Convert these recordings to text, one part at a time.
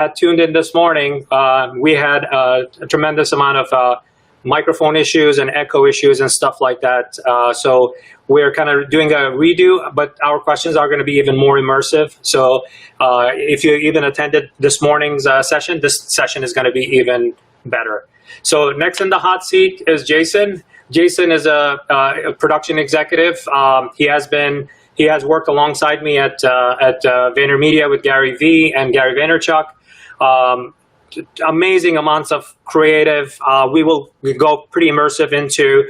had tuned in this morning, we had a tremendous amount of microphone issues and echo issues and stuff like that. So we're kind of doing a redo, but our questions are going to be even more immersive. So if you even attended this morning's session, this session is going to be even better. So next in the hot seat is Jason. Jason is a production executive. He has worked alongside me at VaynerMedia with Gary Vee and Gary Vaynerchuk. Amazing amounts of creative. We will go pretty immersive into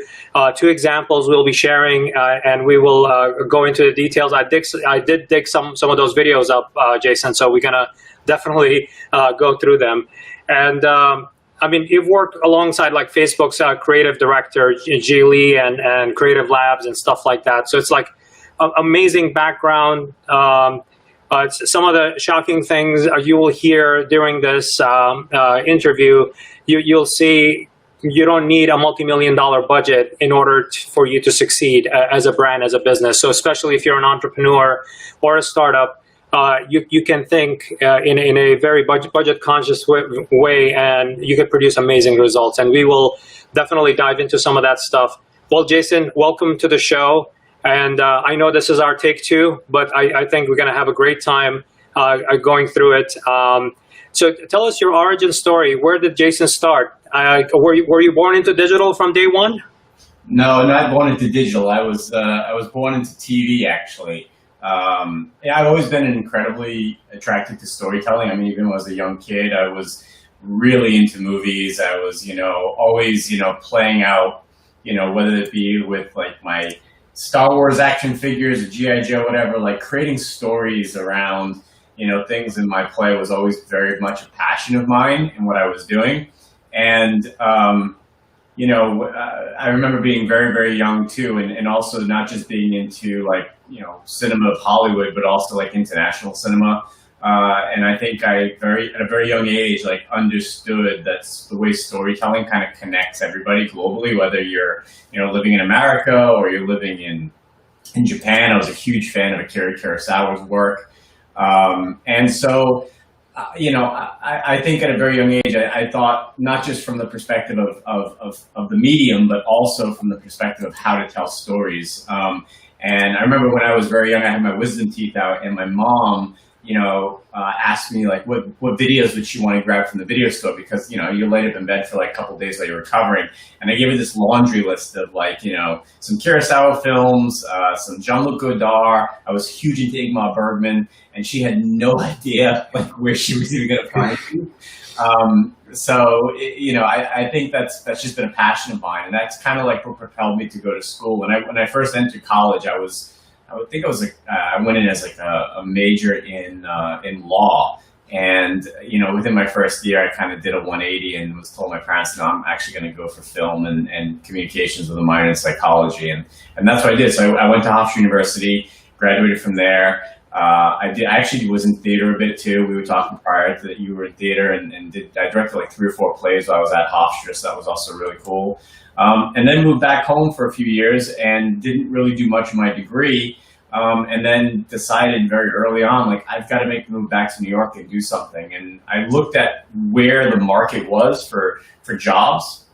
2 examples we'll be sharing, and we will go into the details. I did dig some of those videos up, Jason, so we're gonna definitely go through them. And I mean, you've worked alongside like Facebook's creative director, G. Lee, and Creative Labs and stuff like that. So it's like amazing background. Some of the shocking things you will hear during this interview, you'll see you don't need a multi-million-dollar budget in order for you to succeed as a brand, as a business. So especially if you're an entrepreneur or a startup, you can think in a very budget-conscious way, and you can produce amazing results. And we will definitely dive into some of that stuff. Well, Jason, welcome to the show. And I know this is our take 2, but I think we're going to have a great time going through it. So tell us your origin story. Where did Jason start? Were you born into digital from day one? No, not born into digital. I was born into TV, actually. Yeah, I've always been incredibly attracted to storytelling. I mean, even when I was a young kid, I was really into movies. I was, always, playing out, whether it be with like my Star Wars action figures or G.I. Joe, whatever, like creating stories around, things in my play was always very much a passion of mine in what I was doing. And, I remember being very, very young too, and also not just being into like, cinema of Hollywood, but also like international cinema. And I think at a very young age, like understood that's the way storytelling kind of connects everybody globally, whether you're, living in America or you're living in Japan. I was a huge fan of Akira Kurosawa's work. And so, I think at a very young age, I thought not just from the perspective of the medium, but also from the perspective of how to tell stories. And I remember when I was very young, I had my wisdom teeth out, and my mom, asked me like what videos would she want to grab from the video store, because, you laid up in bed for like a couple of days while you're recovering. And I gave her this laundry list of like, some Kurosawa films, some Jean-Luc Godard. I was huge into Ingmar Bergman, and she had no idea like where she was even going to find me. I think that's just been a passion of mine. And that's kind of like what propelled me to go to school. When I first entered college, I went in as like a major in law, and within my first year I kind of did a 180 and was told my parents, no, I'm actually going to go for film and communications with a minor in psychology, and that's what I did. So I went to Hofstra University, graduated from there. I actually was in theater a bit too. We were talking prior to that you were in theater, and I directed like 3 or 4 plays while I was at Hofstra, so that was also really cool. And then moved back home for a few years and didn't really do much of my degree. And then decided very early on, like, I've got to make the move back to New York and do something. And I looked at where the market was for jobs,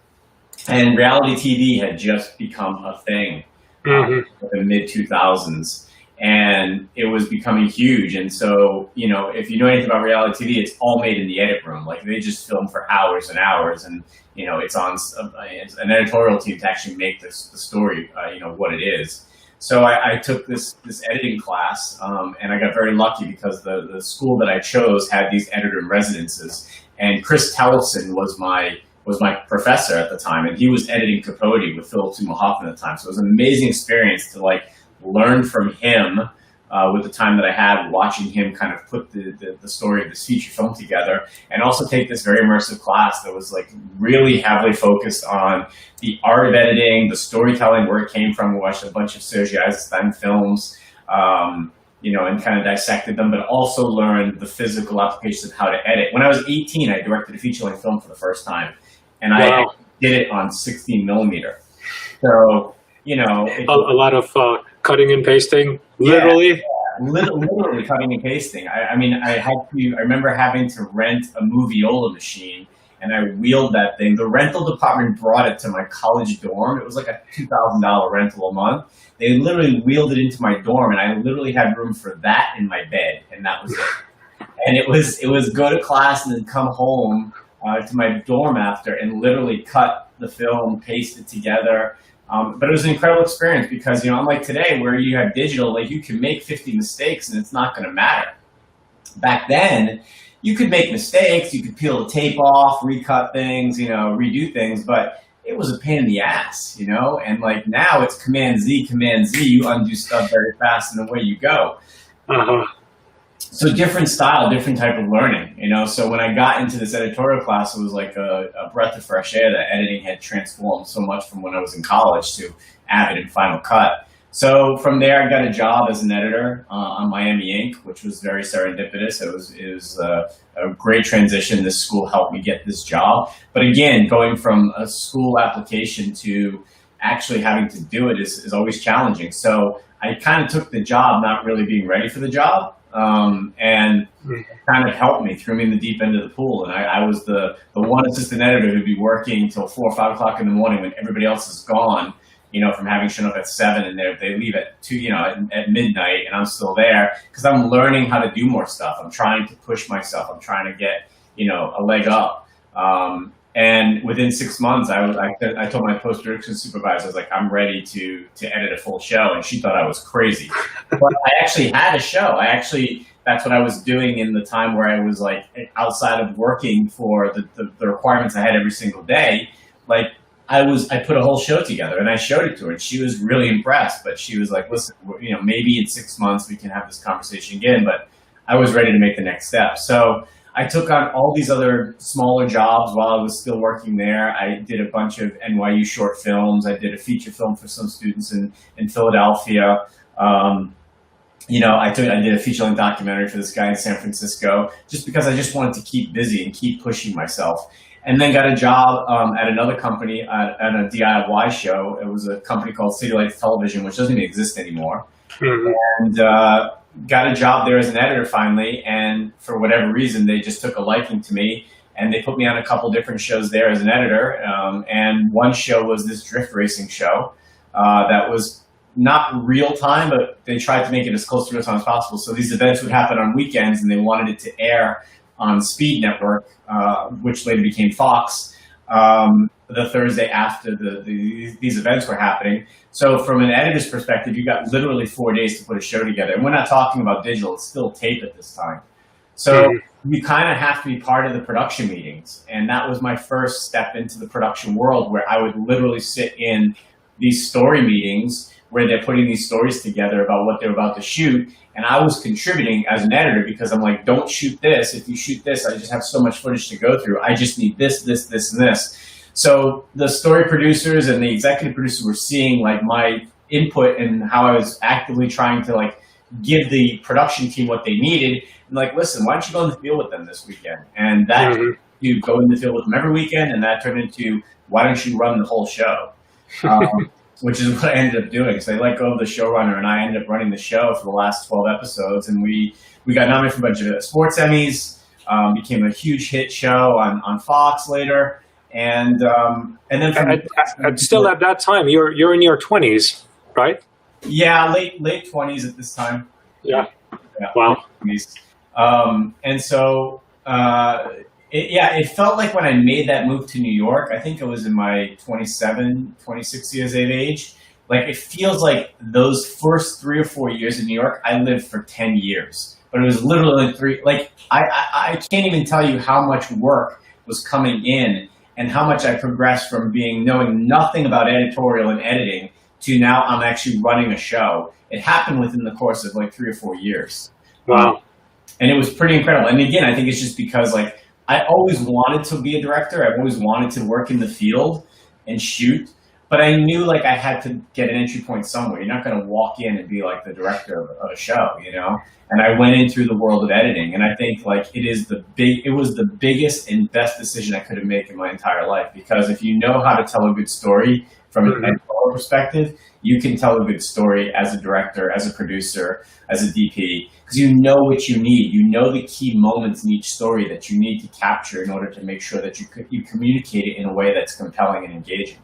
and reality TV had just become a thing in the mid-2000s. And it was becoming huge. And so, if you know anything about reality TV, it's all made in the edit room. Like, they just film for hours and hours, and, it's on an editorial team to actually make the story, what it is. So I took this editing class, and I got very lucky because the school that I chose had these editor in residences, and Chris Tellison was my professor at the time, and he was editing Capote with Philip Seymour Hoffman at the time. So it was an amazing experience to like learn from him with the time that I had, watching him kind of put the story of this feature film together, and also take this very immersive class that was like really heavily focused on the art of editing, the storytelling, where it came from. We watched a bunch of Sergei Eisenstein films, and kind of dissected them, but also learned the physical applications of how to edit. When I was 18, I directed a feature-length film for the first time, and I did it on 16 millimeter. So, a lot of cutting and pasting, literally. literally cutting and pasting. I mean, I remember having to rent a Moviola machine, and I wheeled that thing. The rental department brought it to my college dorm. It was like a $2,000 rental a month. They literally wheeled it into my dorm, and I literally had room for that in my bed, and that was it. And it was go to class and then come home to my dorm after and literally cut the film, paste it together. But it was an incredible experience because, unlike today where you have digital, like you can make 50 mistakes and it's not going to matter. Back then, you could make mistakes, you could peel the tape off, recut things, redo things, but it was a pain in the ass, and like now it's Command Z, you undo stuff very fast and away you go. So different style, different type of learning, So when I got into this editorial class, it was like a breath of fresh air that editing had transformed so much from when I was in college to Avid and Final Cut. So from there, I got a job as an editor on Miami Ink, which was very serendipitous. It was a great transition. This school helped me get this job. But again, going from a school application to actually having to do it is always challenging. So I kind of took the job not really being ready for the job. And kind of helped me, threw me in the deep end of the pool. And I was the one assistant editor who'd be working till 4 or 5 o'clock in the morning when everybody else is gone, from having shown up at 7 and they leave at 2, at midnight, and I'm still there because I'm learning how to do more stuff. I'm trying to push myself. I'm trying to get, a leg up. And within 6 months, I told my post-production supervisor, I was like, I'm ready to edit a full show. And she thought I was crazy. But I actually had a show. That's what I was doing in the time where I was like outside of working for the requirements I had every single day. Like I put a whole show together and I showed it to her and she was really impressed. But she was like, listen, maybe in 6 months we can have this conversation again. But I was ready to make the next step. So I took on all these other smaller jobs while I was still working there. I did a bunch of NYU short films. I did a feature film for some students in Philadelphia. I did a feature-length documentary for this guy in San Francisco just because I just wanted to keep busy and keep pushing myself. And then got a job at another company at a DIY show. It was a company called City Lights Television, which doesn't even exist anymore. And got a job there as an editor finally, and for whatever reason, they just took a liking to me, and they put me on a couple different shows there as an editor. And one show was this drift racing show that was not real time, but they tried to make it as close to real time as possible. So these events would happen on weekends, and they wanted it to air on Speed Network, which later became Fox, the Thursday after these events were happening. So from an editor's perspective, you got literally 4 days to put a show together. And we're not talking about digital, it's still tape at this time. So you kind of have to be part of the production meetings. And that was my first step into the production world, where I would literally sit in these story meetings where they're putting these stories together about what they're about to shoot. And I was contributing as an editor because I'm like, don't shoot this. If you shoot this, I just have so much footage to go through. I just need this, this, this, and this. So the story producers and the executive producers were seeing like my input and how I was actively trying to like give the production team what they needed. And like, listen, why don't you go in the field with them this weekend? And that you go in the field with them every weekend, and that turned into, why don't you run the whole show? Which is what I ended up doing. So I let go of the showrunner, and I ended up running the show for the last 12 episodes. And we got nominated for a bunch of sports Emmys, became a huge hit show on Fox later. And then still at that time, you're in your 20s, right? Yeah, late 20s at this time. Yeah. Wow. 20s. And so it felt like when I made that move to New York, I think I was in my 26 years of age. Like it feels like those first 3 or 4 years in New York, I lived for 10 years. But it was literally like 3. Like I can't even tell you how much work was coming in. And how much I progressed from knowing nothing about editorial and editing to now I'm actually running a show. It happened within the course of like 3 or 4 years. Wow. And it was pretty incredible. And again, I think it's just because like I always wanted to be a director. I've always wanted to work in the field and shoot. But I knew like I had to get an entry point somewhere. You're not going to walk in and be like the director of a show, And I went in through the world of editing, and I think like it was the biggest and best decision I could have made in my entire life. Because if you know how to tell a good story from an editorial perspective, you can tell a good story as a director, as a producer, as a DP, because you know what you need. You know the key moments in each story that you need to capture in order to make sure that you communicate it in a way that's compelling and engaging.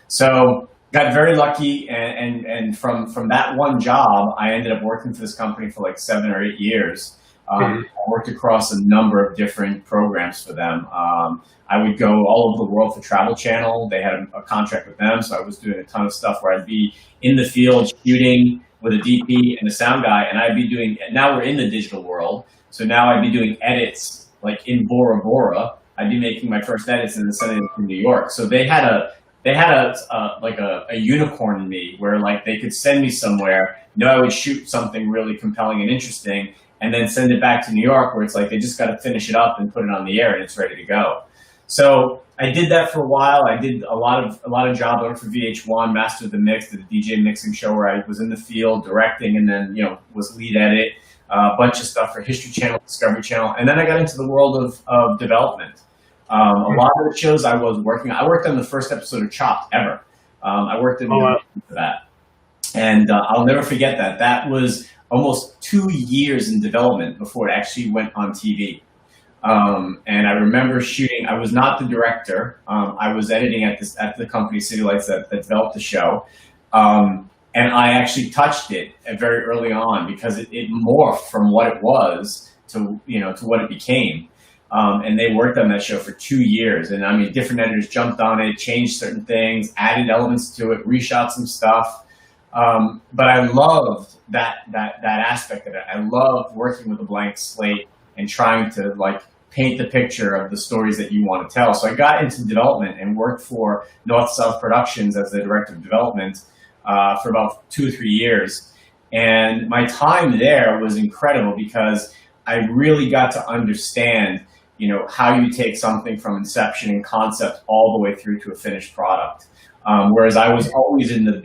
So got very lucky, and from that one job, I ended up working for this company for like 7 or 8 years. I worked across a number of different programs for them. I would go all over the world for Travel Channel. They had a contract with them, so I was doing a ton of stuff where I'd be in the field shooting with a DP and a sound guy, and I'd be doing, now we're in the digital world, so now I'd be doing edits like in Bora Bora. I'd be making my first edits and then sending them to New York. So they had a unicorn in me where like they could send me somewhere, I would shoot something really compelling and interesting, and then send it back to New York where it's like they just got to finish it up and put it on the air and it's ready to go. So I did that for a while. I did a lot of jobs. I worked for VH1, Master of the Mix, did a DJ mixing show where I was in the field directing, and then was lead edit, a bunch of stuff for History Channel, Discovery Channel, and then I got into the world of development. A lot of the shows I worked on the first episode of Chopped ever. I worked in for that, and I'll never forget that. That was almost 2 years in development before it actually went on TV. And I remember shooting. I was not the director. I was editing at the company City Lights that developed the show, and I actually touched it very early on because it morphed from what it was to what it became. And they worked on that show for 2 years, and I mean, different editors jumped on it, changed certain things, added elements to it, reshot some stuff. But I loved that aspect of it. I loved working with a blank slate and trying to like paint the picture of the stories that you want to tell. So I got into development and worked for North South Productions as the director of development for about 2 or 3 years. And my time there was incredible because I really got to understand, how you take something from inception and concept all the way through to a finished product. Whereas I was always in the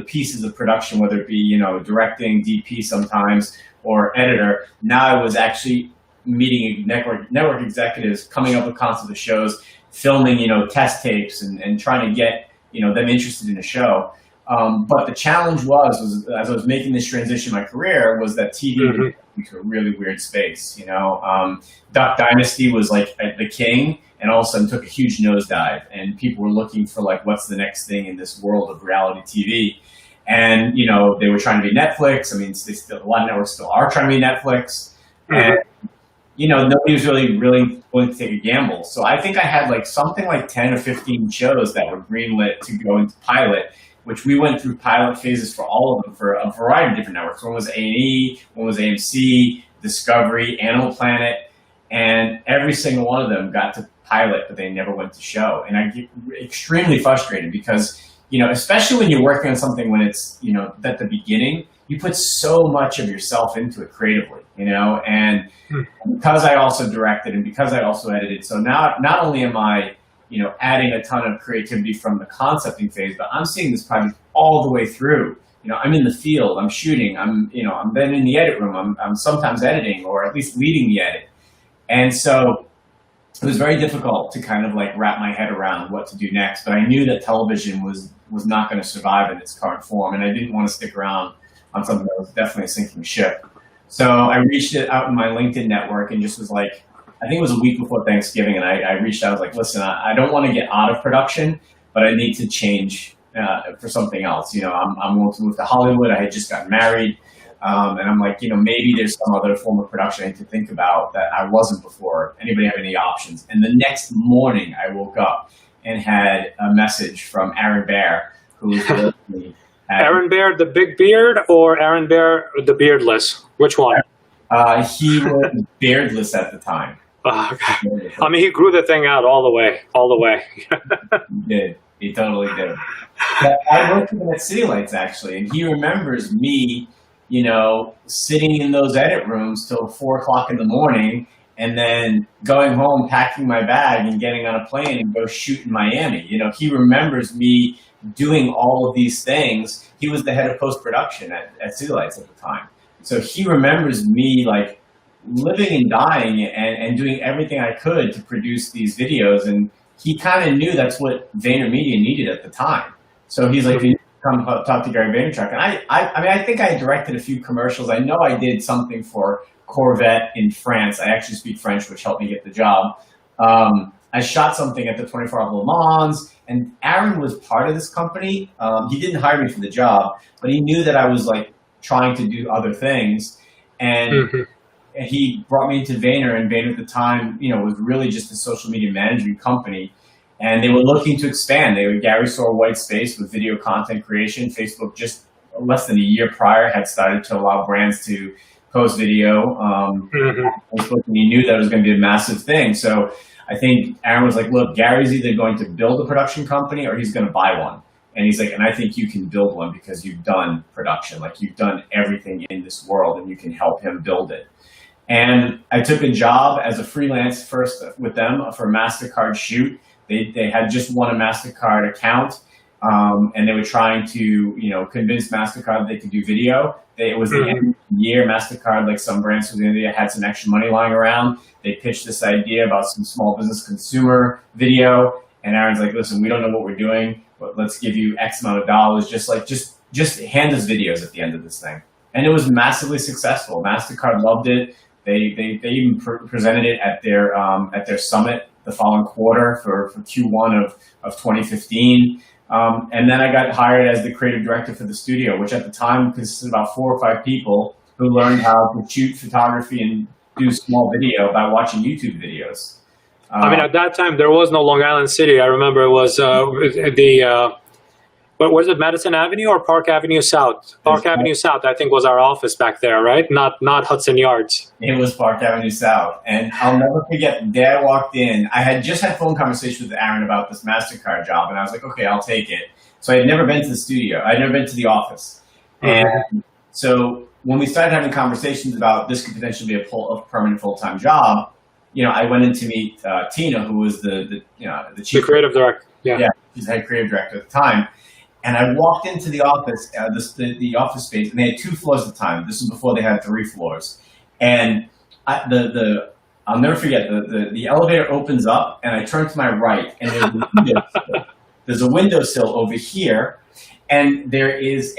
pieces of production, whether it be, directing, DP sometimes, or editor. Now I was actually meeting network executives, coming up with concepts of shows, filming, test tapes and trying to get, them interested in a show. But the challenge was as I was making this transition in my career was that TV was into a really weird space, Duck Dynasty was like the king, and all of a sudden took a huge nosedive, and people were looking for like, what's the next thing in this world of reality TV? And, they were trying to be Netflix. I mean, a lot of networks still are trying to be Netflix. And, nobody was really willing to take a gamble. So I think I had like something like 10 or 15 shows that were greenlit to go into pilot, which we went through pilot phases for all of them for a variety of different networks. One was A&E, one was AMC, Discovery, Animal Planet, and every single one of them got to pilot, but they never went to show. And I get extremely frustrated because, especially when you're working on something when it's, at the beginning, you put so much of yourself into it creatively, and because I also directed and because I also edited, so now not only am I, adding a ton of creativity from the concepting phase, but I'm seeing this project all the way through. I'm in the field, I'm shooting, I'm then in the edit room, I'm sometimes editing or at least leading the edit. And so it was very difficult to kind of like wrap my head around what to do next, but I knew that television was not going to survive in its current form, and I didn't want to stick around on something that was definitely a sinking ship. So I reached it out in my LinkedIn network and just was like, I think it was a week before Thanksgiving, and I reached out, I was like, listen, I don't want to get out of production, but I need to change for something else. I'm going to move to Hollywood. I had just gotten married. And I'm like, maybe there's some other form of production I need to think about that I wasn't before. Anybody have any options? And the next morning I woke up and had a message from Aaron Bear, who was with me. Aaron Bear, the big beard, or Aaron Bear, the beardless? Which one? He was beardless at the time. Okay. I mean, he grew the thing out all the way. He did. He totally did. But I worked with him at City Lights, actually, and he remembers me, sitting in those edit rooms till 4 o'clock in the morning, and then going home, packing my bag, and getting on a plane and go shoot in Miami. He remembers me doing all of these things. He was the head of post-production at City Lights at the time. So he remembers me like living and dying and doing everything I could to produce these videos. And he kind of knew that's what VaynerMedia needed at the time. So he's like, you come talk to Gary Vaynerchuk. And I mean, I think I directed a few commercials. I know I did something for Corvette in France. I actually speak French, which helped me get the job. I shot something at the 24 Hours of Le Mans, and Aaron was part of this company. He didn't hire me for the job, but he knew that I was like trying to do other things. And he brought me into Vayner, and Vayner at the time, you know, was really just a social media management company. And they were looking to expand. Gary saw a white space with video content creation. Facebook just less than a year prior had started to allow brands to post video. Facebook, and he knew that it was going to be a massive thing. So I think Aaron was like, look, Gary's either going to build a production company or he's going to buy one. And he's like, and I think you can build one because you've done production. Like, you've done everything in this world, and you can help him build it. And I took a job as a freelance first with them for a MasterCard shoot. They had just won a MasterCard account, and they were trying to, you know, convince MasterCard that they could do video. It was the end of the year. MasterCard, like some brands from India, had some extra money lying around. They pitched this idea about some small business consumer video. And Aaron's like, listen, we don't know what we're doing, but let's give you X amount of dollars. Just hand us videos at the end of this thing. And it was massively successful. MasterCard loved it. They even presented it at their summit the following quarter for Q1 of 2015. And then I got hired as the creative director for the studio, which at the time consisted of about 4 or 5 people who learned how to shoot photography and do small video by watching YouTube videos. I mean, at that time, there was no Long Island City. I remember it was what was it, Madison Avenue or Park Avenue South? Park Avenue South, I think, was our office back there, right? Not Hudson Yards. It was Park Avenue South. And I'll never forget, the day I walked in, I had just had a phone conversation with Aaron about this MasterCard job, and I was like, okay, I'll take it. So I had never been to the studio. I had never been to the office. And so when we started having conversations about this could potentially be a permanent full-time job, you know, I went in to meet Tina, who was the chief creative director. Yeah, she's the head creative director at the time. And I walked into the office, the office space, and they had 2 floors at the time. This was before they had 3 floors. And I'll never forget, the elevator opens up, and I turn to my right, and there's a windowsill over here, and there is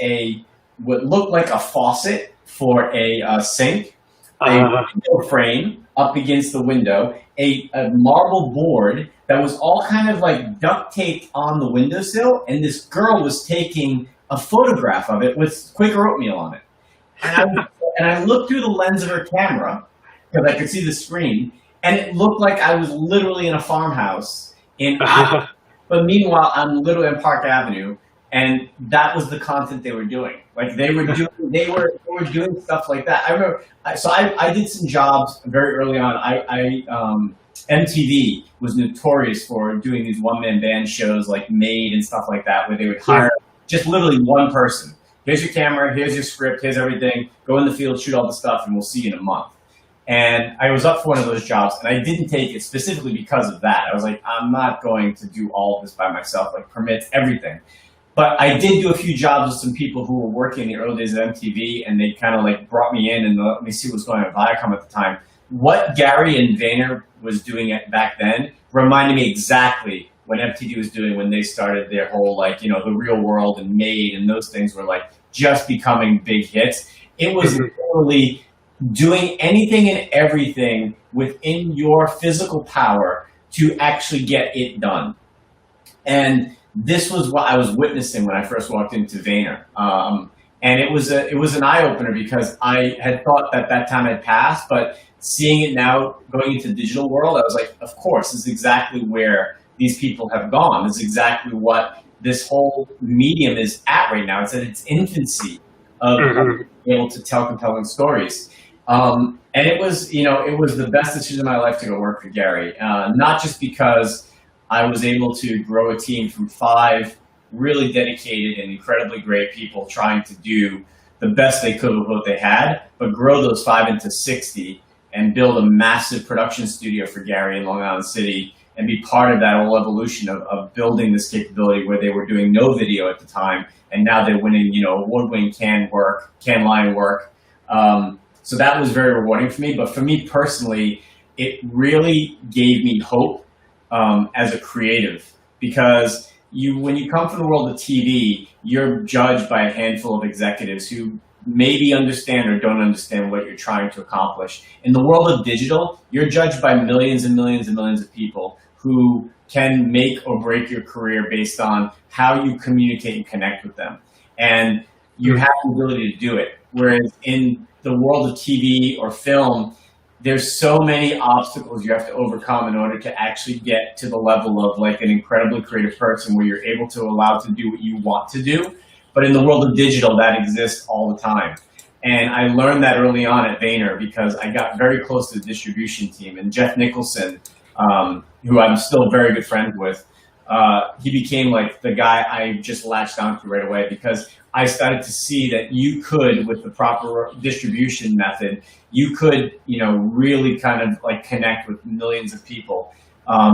what looked like a faucet for a sink, a window frame up against the window, a marble board that was all kind of like duct taped on the windowsill, and this girl was taking a photograph of it with Quaker oatmeal on it. And I looked through the lens of her camera, because I could see the screen, and it looked like I was literally in a farmhouse. But meanwhile, I'm literally on Park Avenue, and that was the content they were doing. Like, they were doing stuff like that. I remember, I did some jobs very early on. MTV was notorious for doing these one-man band shows like Made and stuff like that, where they would hire just literally one person. Here's your camera, here's your script, here's everything. Go in the field, shoot all the stuff, and we'll see you in a month. And I was up for one of those jobs, and I didn't take it specifically because of that. I was like, I'm not going to do all of this by myself, like permits, everything. But I did do a few jobs with some people who were working in the early days of MTV, and they kind of like brought me in and let me see what was going on at Viacom at the time. What Gary and Vayner was doing back then reminded me exactly what MTV was doing when they started their whole, like, you know, The Real World and Made, and those things were like just becoming big hits. It was literally doing anything and everything within your physical power to actually get it done. And this was what I was witnessing when I first walked into Vayner. And it was an eye-opener, because I had thought that time had passed, but seeing it now going into the digital world, I was like, of course, this is exactly where these people have gone. This is exactly what this whole medium is at right now. It's at its infancy of being able to tell compelling stories. And it was, you know, it was the best decision of my life to go work for Gary, not just because I was able to grow a team from 5 really dedicated and incredibly great people trying to do the best they could with what they had, but grow those 5 into 60 and build a massive production studio for Gary in Long Island City, and be part of that whole evolution of building this capability where they were doing no video at the time, and now they're winning, you know, award-winning Cannes Lion work. So that was very rewarding for me. But for me personally, it really gave me hope as a creative, because when you come from the world of TV, you're judged by a handful of executives who maybe understand or don't understand what you're trying to accomplish. In the world of digital, you're judged by millions and millions and millions of people who can make or break your career based on how you communicate and connect with them. And you have the ability to do it. Whereas in the world of TV or film, there's so many obstacles you have to overcome in order to actually get to the level of like an incredibly creative person where you're able to allow to do what you want to do. But in the world of digital, that exists all the time. And I learned that early on at Vayner because I got very close to the distribution team. And Jeff Nicholson, who I'm still very good friends with, he became like the guy I just latched onto right away because I started to see that you could, with the proper distribution method, you could, really kind of like connect with millions of people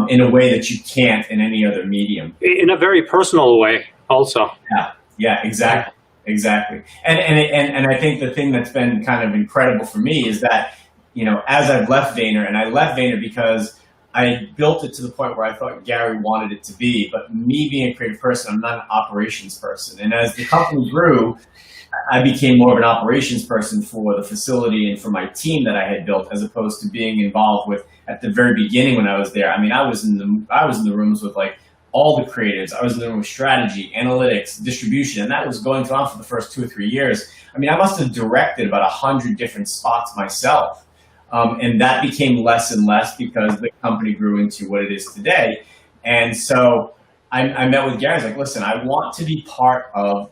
in a way that you can't in any other medium. In a very personal way also. Yeah, exactly. And I think the thing that's been kind of incredible for me is that, as I've left Vayner, and I left Vayner because I built it to the point where I thought Gary wanted it to be, but me being a creative person, I'm not an operations person. And as the company grew, I became more of an operations person for the facility and for my team that I had built, as opposed to being involved with at the very beginning when I was there. I mean, I was in the rooms with like all the creatives. I was in the room with strategy, analytics, distribution, and that was going on for the first 2 or 3 years. I mean, I must have directed about 100 different spots myself. And that became less and less because the company grew into what it is today. And so I met with Gary. I was like, listen, I want to be part of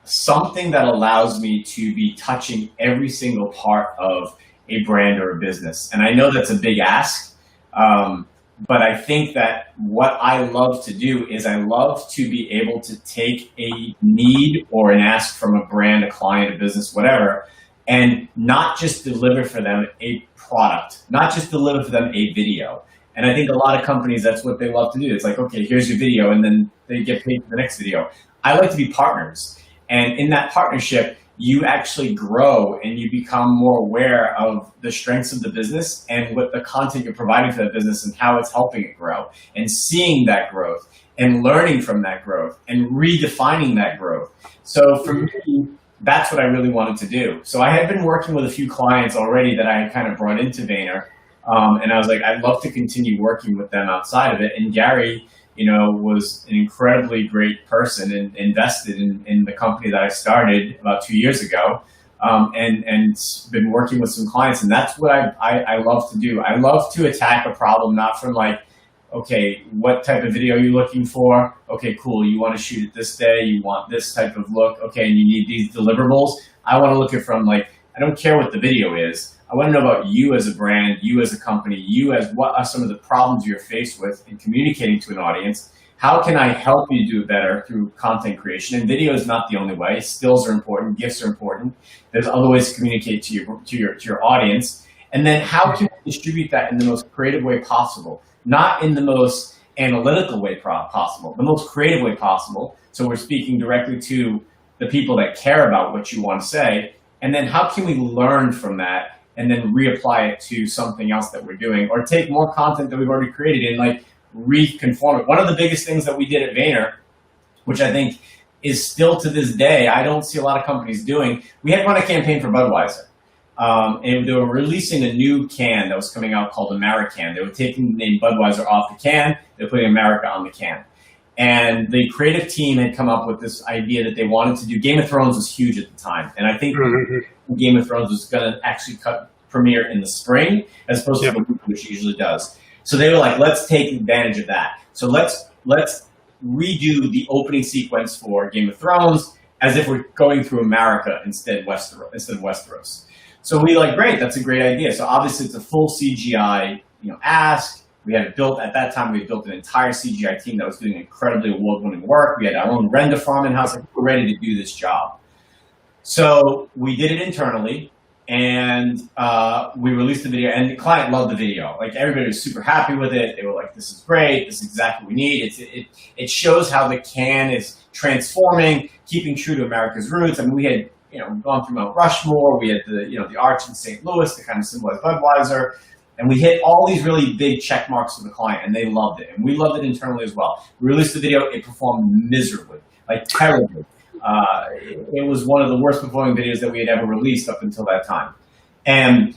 something that allows me to be touching every single part of a brand or a business. And I know that's a big ask, but I think that what I love to do is I love to be able to take a need or an ask from a brand, a client, a business, whatever, and not just deliver for them a product, not just deliver for them a video. And I think a lot of companies, that's what they love to do. It's like, okay, here's your video, and then they get paid for the next video. I like to be partners. And in that partnership, you actually grow and you become more aware of the strengths of the business and what the content you're providing for that business and how it's helping it grow, and seeing that growth and learning from that growth and redefining that growth. So for me, that's what I really wanted to do. So I had been working with a few clients already that I had kind of brought into Vayner. And I was like, I'd love to continue working with them outside of it. And Gary, was an incredibly great person and invested in the company that I started about 2 years ago, and been working with some clients. And that's what I love to do. I love to attack a problem, not from like, okay, what type of video are you looking for? Okay, cool. You want to shoot it this day. You want this type of look. Okay, and you need these deliverables. I want to look at from like, I don't care what the video is. I want to know about you as a brand, you as a company, you as what are some of the problems you're faced with in communicating to an audience. How can I help you do it better through content creation? And video is not the only way. Stills are important. GIFs are important. There's other ways to communicate to your audience. And then how can we distribute that in the most creative way possible? Not in the most analytical way possible, the most creative way possible. So we're speaking directly to the people that care about what you want to say. And then how can we learn from that and then reapply it to something else that we're doing, or take more content that we've already created and like reconform it. One of the biggest things that we did at Vayner, which I think is still to this day, I don't see a lot of companies doing, we had run a campaign for Budweiser. And they were releasing a new can that was coming out called American. They were taking the name Budweiser off the can, they were putting America on the can. And the creative team had come up with this idea that they wanted to do. Game of Thrones was huge at the time. And I think Game of Thrones was going to actually premiere in the spring as opposed to which it usually does. So they were like, let's take advantage of that. So let's redo the opening sequence for Game of Thrones as if we're going through America instead of Westeros. So we like, great, that's a great idea. So obviously it's a full CGI, ask. We had built, at that time, we had built an entire CGI team that was doing incredibly award-winning work. We had our own render farm in-house. Like, we were ready to do this job. So we did it internally, and we released the video, and the client loved the video. Like, everybody was super happy with it. They were like, this is great. This is exactly what we need. It shows how the can is transforming, keeping true to America's roots. I mean, we had gone through Mount Rushmore. We had the arch in St. Louis to kind of symbolize Budweiser. And we hit all these really big check marks for the client, and they loved it. And we loved it internally as well. We released the video, it performed miserably, like terribly. It was one of the worst performing videos that we had ever released up until that time. And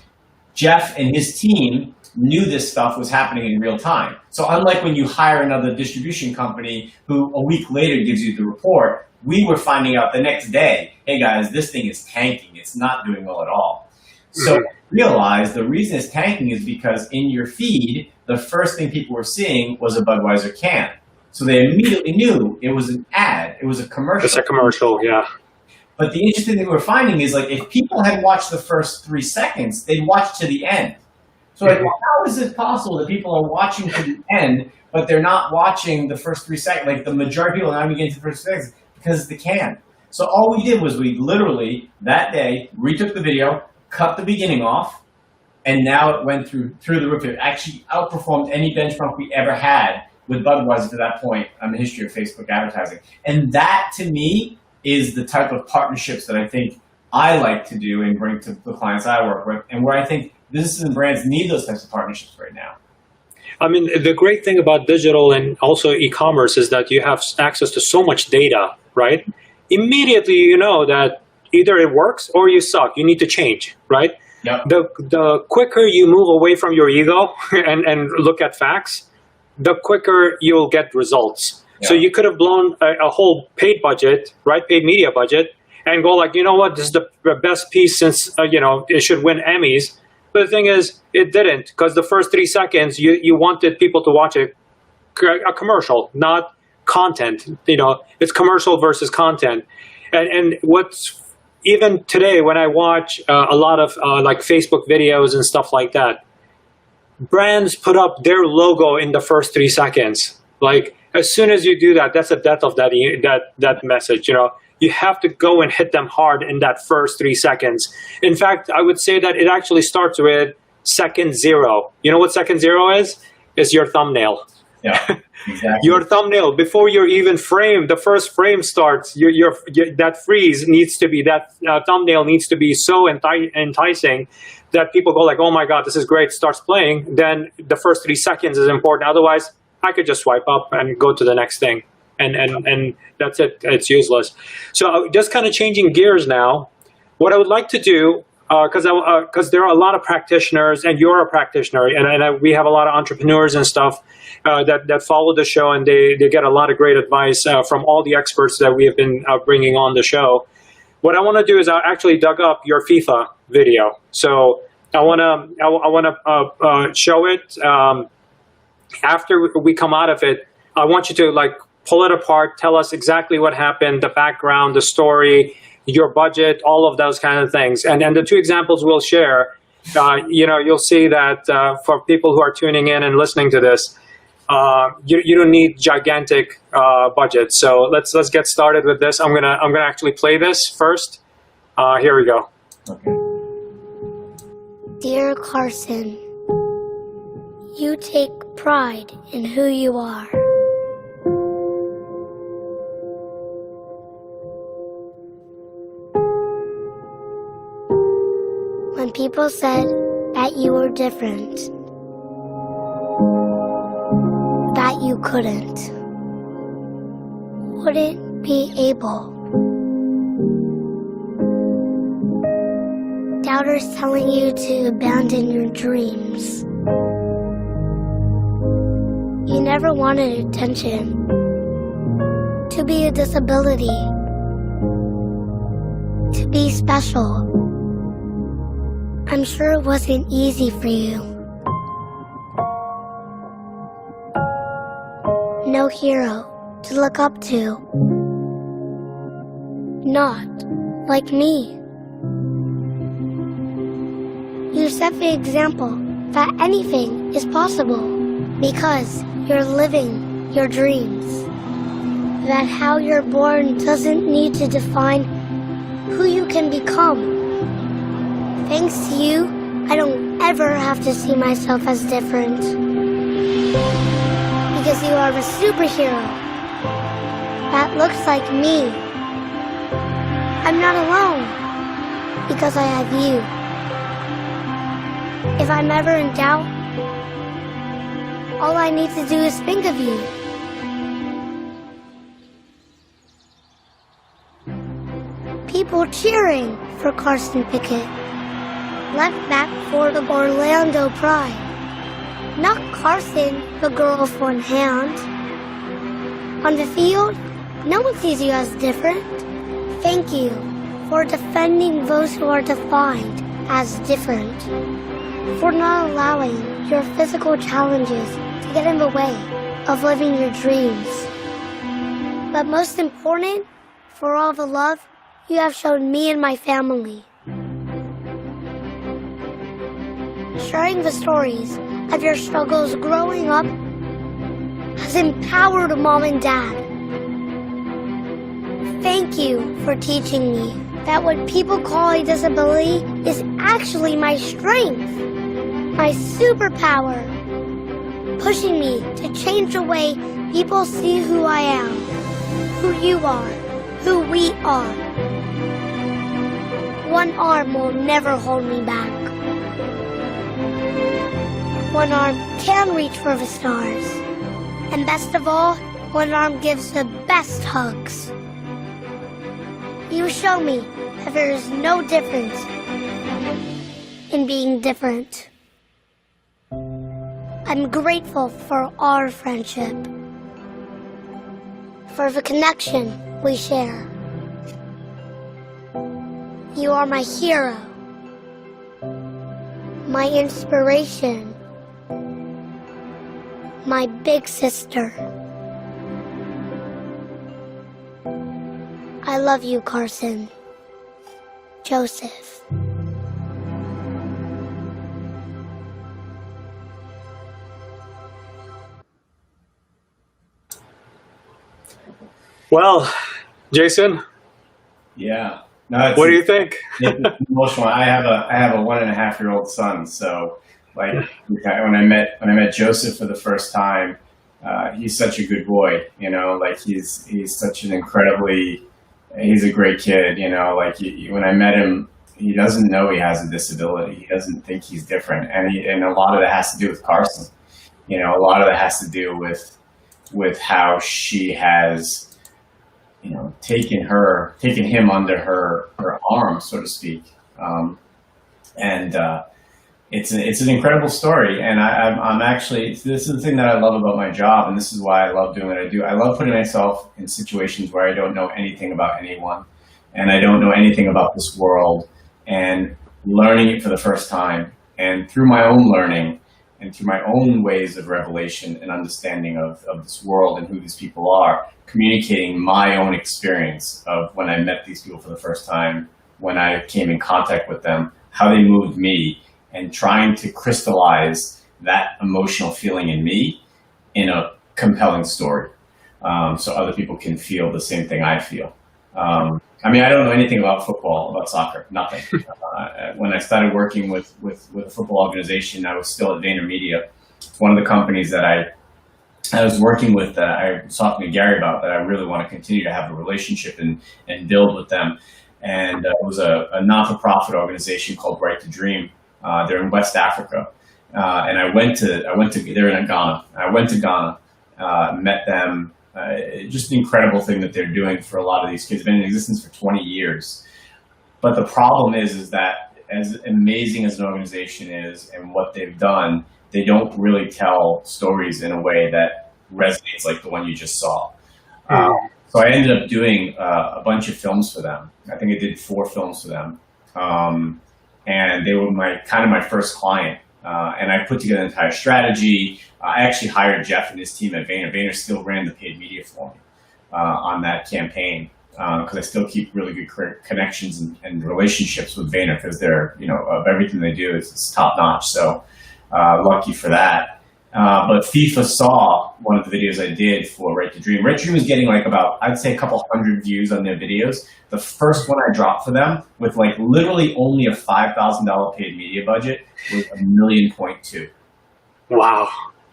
Jeff and his team knew this stuff was happening in real time. So unlike when you hire another distribution company who a week later gives you the report, we were finding out the next day, hey guys, this thing is tanking. It's not doing well at all. So realize the reason it's tanking is because in your feed, the first thing people were seeing was a Budweiser can. So they immediately knew it was an ad. It was a commercial. It's a commercial, yeah. But the interesting thing we're finding is, like, if people had watched the first 3 seconds, they'd watch to the end. So like, well, how is it possible that people are watching to the end, but they're not watching the first 3 seconds? Like, the majority of people are not even getting to the first 3 seconds because it's the can. So all we did was we literally, that day, retook the video, cut the beginning off, and now it went through the roof. It actually outperformed any benchmark we ever had with Budweiser to that point on the history of Facebook advertising. And that, to me, is the type of partnerships that I think I like to do and bring to the clients I work with, and where I think businesses and brands need those types of partnerships right now. I mean, the great thing about digital and also e-commerce is that you have access to so much data, right? Immediately you know that either it works or you suck. You need to change, right? Yep. The quicker you move away from your ego and look at facts, the quicker you'll get results. Yeah. So you could have blown a whole paid budget, right? Paid media budget, and go like, you know what, this is the best piece since, it should win Emmys. But the thing is, it didn't, because the first 3 seconds, you wanted people to watch a commercial, not content. It's commercial versus content. And what's, even today, when I watch a lot of like Facebook videos and stuff like that, brands put up their logo in the first 3 seconds. Like, as soon as you do that, that's the death of that message. You have to go and hit them hard in that first 3 seconds. In fact, I would say that it actually starts with second 0. You know what second 0 is? It's your thumbnail. Yeah, exactly. Your thumbnail, before you're even framed, the first frame starts, that freeze needs to be, that thumbnail needs to be so enticing that people go like, oh my God, this is great, starts playing. Then the first 3 seconds is important. Otherwise, I could just swipe up and go to the next thing. And that's it. It's useless. So just kind of changing gears now. What I would like to do, because there are a lot of practitioners, and you're a practitioner, and we have a lot of entrepreneurs and stuff that follow the show, and they get a lot of great advice from all the experts that we have been bringing on the show. What I want to do is I actually dug up your FIFA video. So I want to show it. After we come out of it, I want you to like pull it apart, tell us exactly what happened, the background, the story, your budget, all of those kind of things. And the 2 examples we'll share, you'll see that for people who are tuning in and listening to this, you don't need gigantic budgets. So let's get started with this. I'm gonna actually play this first. Here we go. Okay. Dear Carson, you take pride in who you are. When people said that you were different, that you wouldn't be able. Doubters telling you to abandon your dreams. You never wanted attention, to be a disability, to be special. I'm sure it wasn't easy for you. No hero to look up to. Not like me. You set the example that anything is possible because you're living your dreams. That how you're born doesn't need to define who you can become. Thanks to you, I don't ever have to see myself as different. Because you are a superhero that looks like me. I'm not alone because I have you. If I'm ever in doubt, All I need to do is think of you. People cheering for Carson Pickett. Left back for the Orlando Pride. Not Carson, the girl with one hand. On the field, no one sees you as different. Thank you for defending those who are defined as different. For not allowing your physical challenges to get in the way of living your dreams. But most important, for all the love you have shown me and my family. Sharing the stories of your struggles growing up has empowered Mom and Dad. Thank you for teaching me that what people call a disability is actually my strength, my superpower, pushing me to change the way people see who I am, who you are, who we are. One arm will never hold me back. One arm can reach for the stars. And best of all, one arm gives the best hugs. You show me that there is no difference in being different. I'm grateful for our friendship, for the connection we share. You are my hero, my inspiration, my big sister. I love you, Carson. Joseph. Well, Jason, Yeah. No, what do you think? it's emotional. I have a 1.5-year-old son, so like when I met Joseph for the first time, he's such a good boy, you know, like he's such an he's a great kid, you know, like when I met him, he doesn't know he has a disability. He doesn't think he's different. And a lot of that has to do with Carson, you know, a lot of that has to do with how she has, you know, taken him under her arm, so to speak. It's an incredible story, and I'm actually, this is the thing that I love about my job, and this is why I love doing what I do. I love putting myself in situations where I don't know anything about anyone, and I don't know anything about this world, and learning it for the first time, and through my own learning, and through my own ways of revelation and understanding of this world and who these people are, communicating my own experience of when I met these people for the first time, when I came in contact with them, how they moved me, and trying to crystallize that emotional feeling in me in a compelling story, so other people can feel the same thing I feel. I mean, I don't know anything about football, about soccer, nothing. When I started working with a football organization, I was still at VaynerMedia. It's one of the companies that I was working with, that I was talking to Gary about, that I really want to continue to have a relationship and build with them. And it was a not-for-profit organization called Right to Dream. They're in West Africa. And I went to, they're in Ghana. I went to Ghana, met them. Just an incredible thing that they're doing for a lot of these kids. They've been in existence for 20 years. But the problem is that as amazing as an organization is and what they've done, they don't really tell stories in a way that resonates like the one you just saw. So I ended up doing a bunch of films for them. I think I did 4 films for them. And they were my first client. And I put together an entire strategy. I actually hired Jeff and his team at Vayner. Vayner still ran the paid media for me on that campaign, because I still keep really good connections and relationships with Vayner, because they're, you know, of everything they do is top notch. So lucky for that. But FIFA saw one of the videos I did for Right to Dream. Right to Dream was getting like about, I'd say, a couple hundred views on their videos. The first one I dropped for them, with like literally only a $5,000 paid media budget, was 1.2 million. Wow.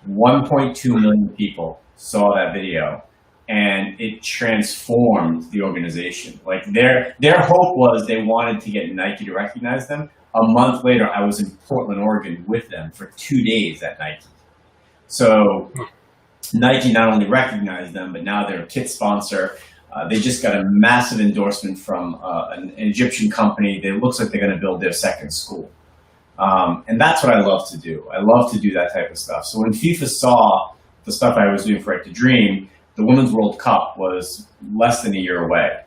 1.2 million people saw that video, and it transformed the organization. Like their hope was they wanted to get Nike to recognize them. A month later, I was in Portland, Oregon with them for 2 days at Nike. So Nike not only recognized them, but now they're a kit sponsor. They just got a massive endorsement from an Egyptian company. It looks like they're going to build their second school. And that's what I love to do. I love to do that type of stuff. So when FIFA saw the stuff I was doing for Right to Dream, the Women's World Cup was less than a year away.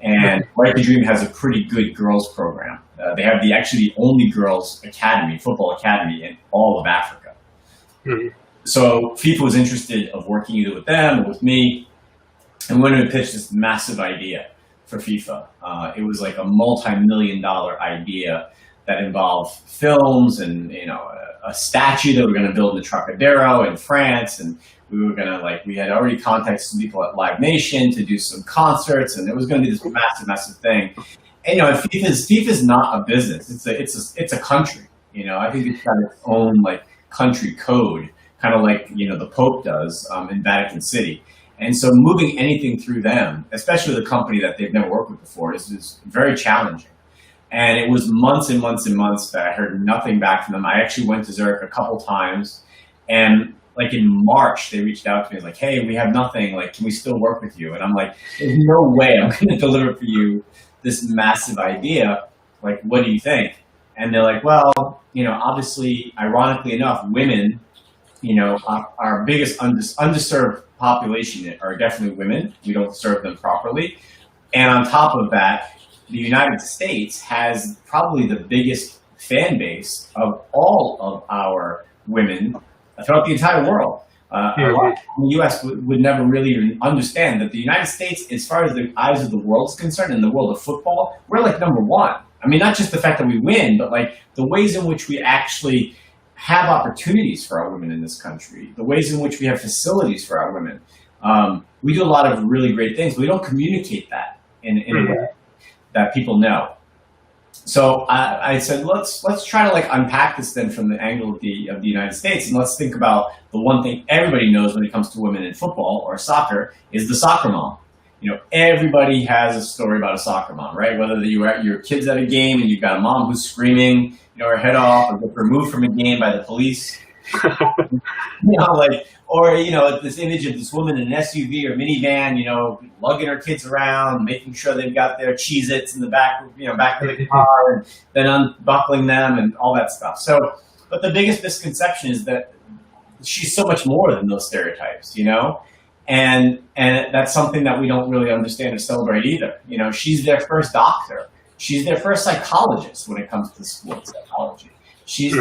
And Right to Dream has a pretty good girls program. They have actually the only girls academy, football academy in all of Africa. Mm-hmm. So FIFA was interested of working either with them or with me. And we wanted to pitch this massive idea for FIFA. It was like a multi-million-dollar idea that involved films and, you know, a statue that we were going to build in the Trocadero in France. And we were going to, we had already contacted some people at Live Nation to do some concerts, and it was going to be this massive, massive thing. And, you know, FIFA's not a business. It's a country. You know, I think it's got its own, country code, kind of like, you know, the Pope does in Vatican City. And so moving anything through them, especially with a company that they've never worked with before, is very challenging. And it was months and months and months that I heard nothing back from them. I actually went to Zurich a couple times, and in March, they reached out to me like, hey, we have nothing. Can we still work with you? And I'm like, there's no way I'm going to deliver for you this massive idea. What do you think? And they're like, well, you know, obviously, ironically enough, women, you know, our biggest underserved population are definitely women. We don't serve them properly. And on top of that, the United States has probably the biggest fan base of all of our women throughout the entire world. A lot in the U.S. would never really even understand that the United States, as far as the eyes of the world is concerned, in the world of football, we're number one. I mean, not just the fact that we win, but the ways in which we actually have opportunities for our women in this country, the ways in which we have facilities for our women. We do a lot of really great things, but we don't communicate that in a way that people know. So I said, let's try to unpack this then from the angle of the United States, and let's think about the one thing everybody knows when it comes to women in football or soccer is the soccer mom. You know, everybody has a story about a soccer mom, right? Whether you were at your kids at a game and you've got a mom who's screaming, you know, her head off, or get removed from a game by the police. Or, you know, this image of this woman in an SUV or minivan, you know, lugging her kids around, making sure they've got their Cheez-Its in the back, you know, back of the car, and then unbuckling them and all that stuff. So, but the biggest misconception is that she's so much more than those stereotypes, you know? And that's something that we don't really understand or celebrate either. You know, she's their first doctor. She's their first psychologist when it comes to sports psychology. She's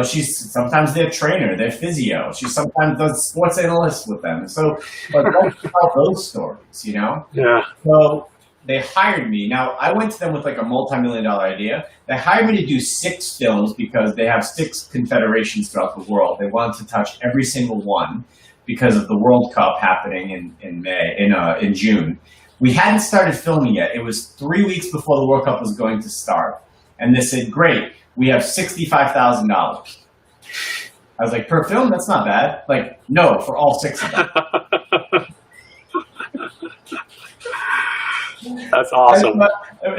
she's sometimes their trainer, their physio. She sometimes does sports analyst with them. So, let's tell those stories, you know? Yeah. So they hired me. Now, I went to them with a multi-million-dollar idea. They hired me to do 6 films because they have 6 confederations throughout the world. They wanted to touch every single one because of the World Cup happening in June. We hadn't started filming yet. It was 3 weeks before the World Cup was going to start. And they said, great, we have $65,000. I was like, per film? That's not bad. No, for all 6 of them. That's awesome.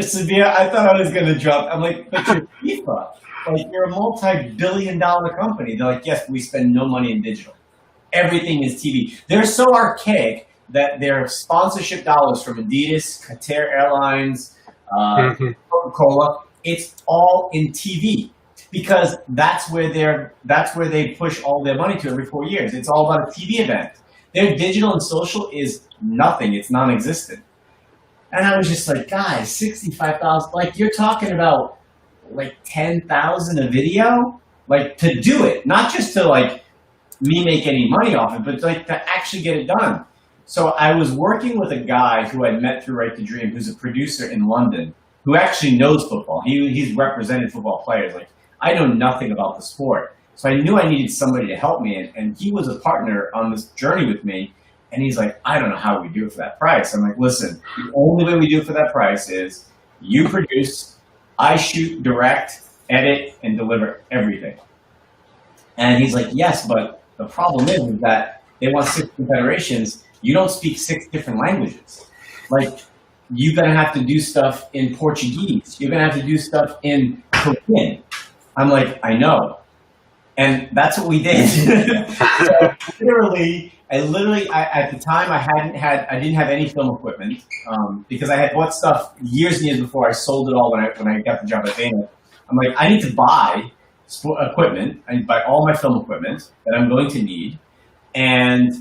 Sabir, I thought I was going to drop. I'm like, but you're FIFA. You're a multi-billion-dollar company. They're like, yes, we spend no money in digital. Everything is TV. They're so archaic that their sponsorship dollars from Adidas, Qatar Airlines, Coca-Cola, it's all in TV because that's where they push all their money to every 4 years. It's all about a TV event. Their digital and social is nothing. It's non-existent. And I was just like, guys, 65,000. You're talking about 10,000 a video, to do it, not just to me make any money off it, but to actually get it done. So I was working with a guy who I'd met through Right to Dream, who's a producer in London, who actually knows football. He's represented football players. I know nothing about the sport. So I knew I needed somebody to help me, and he was a partner on this journey with me. And he's like, I don't know how we do it for that price. I'm like, listen, the only way we do it for that price is you produce, I shoot, direct, edit, and deliver everything. And he's like, yes, but the problem is that they want 6 confederations. You don't speak 6 different languages. You're going to have to do stuff in Portuguese. You're going to have to do stuff in Korean. I'm like, I know. And that's what we did. So I literally, at the time, I didn't have any film equipment because I had bought stuff years and years before. I sold it all when I got the job at Dana. I'm like, I need to buy equipment. I need to buy all my film equipment that I'm going to need, and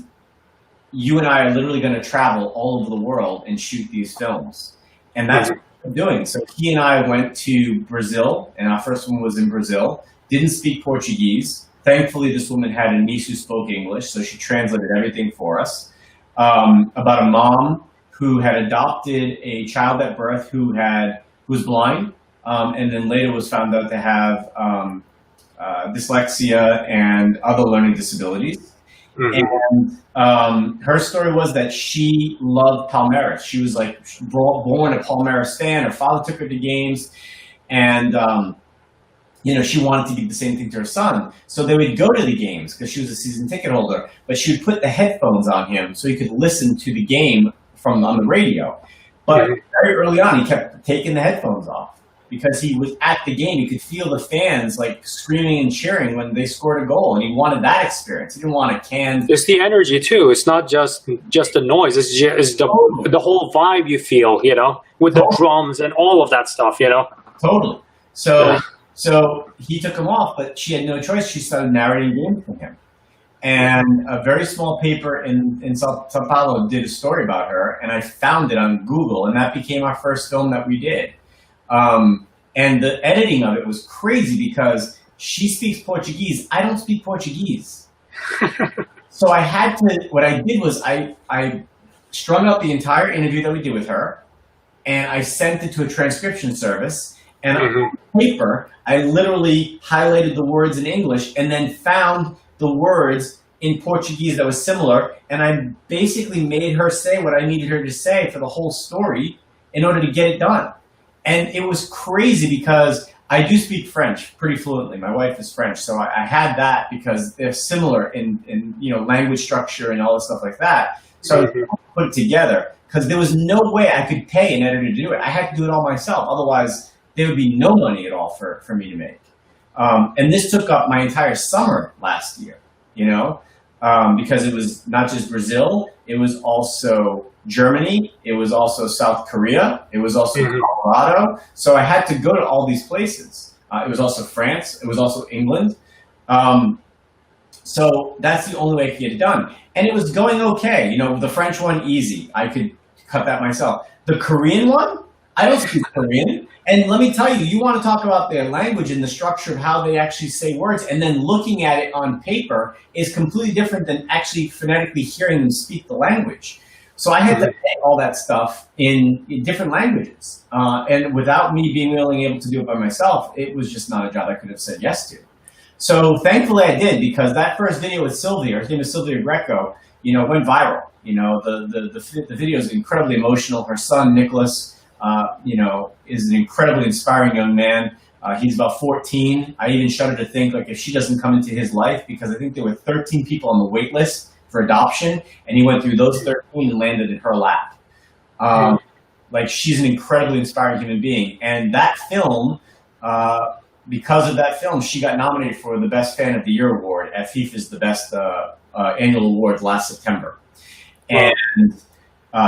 you and I are literally going to travel all over the world and shoot these films. And that's what we're doing. So he and I went to Brazil, and our first one was in Brazil. Didn't speak Portuguese. Thankfully, this woman had a niece who spoke English, so she translated everything for us. About a mom who had adopted a child at birth who was blind, and then later was found out to have dyslexia and other learning disabilities. And her story was that she loved Palmeiras. She was like born a Palmeiras fan. Her father took her to games, and she wanted to do the same thing to her son. So they would go to the games because she was a season ticket holder, but she would put the headphones on him so he could listen to the game on the radio. But very early on, he kept taking the headphones off because he was at the game. You could feel the fans like screaming and cheering when they scored a goal, and he wanted that experience. He didn't want a canned. It's the energy too. It's not just the noise. It's the whole vibe you feel, with the drums and all of that stuff, Totally. So he took him off, but she had no choice. She started narrating games for him. And a very small paper in Sao Paulo did a story about her, and I found it on Google, and that became our first film that we did. And the editing of it was crazy because she speaks Portuguese. I don't speak Portuguese. So what I did was I strung out the entire interview that we did with her, and I sent it to a transcription service. And on paper, I literally highlighted the words in English and then found the words in Portuguese that was similar. And I basically made her say what I needed her to say for the whole story in order to get it done. And it was crazy because I do speak French pretty fluently. My wife is French, so I had that because they're similar in language structure and all this stuff like that. So I put it together because there was no way I could pay an editor to do it. I had to do it all myself. Otherwise, there would be no money at all for me to make. And this took up my entire summer last year, because it was not just Brazil, it was also Germany, it was also South Korea, it was also Colorado. So I had to go to all these places. It was also France, it was also England. So that's the only way I could get it done. And it was going okay. The French one, easy. I could cut that myself. The Korean one, I don't speak Korean. And let me tell you, you want to talk about their language and the structure of how they actually say words, and then looking at it on paper is completely different than actually phonetically hearing them speak the language. So I had to pay all that stuff in different languages. And without me being willing able to do it by myself, it was just not a job I could have said yes to. So thankfully I did, because that first video with Sylvia, her name is Sylvia Greco, went viral. The video is incredibly emotional. Her son, Nicholas, is an incredibly inspiring young man. He's about 14. I even shudder to think, if she doesn't come into his life, because I think there were 13 people on the wait list for adoption, and he went through those 13 and landed in her lap. She's an incredibly inspiring human being. And that film, because of that film, she got nominated for the Best Fan of the Year award at FIFA's The Best Annual Awards last September. And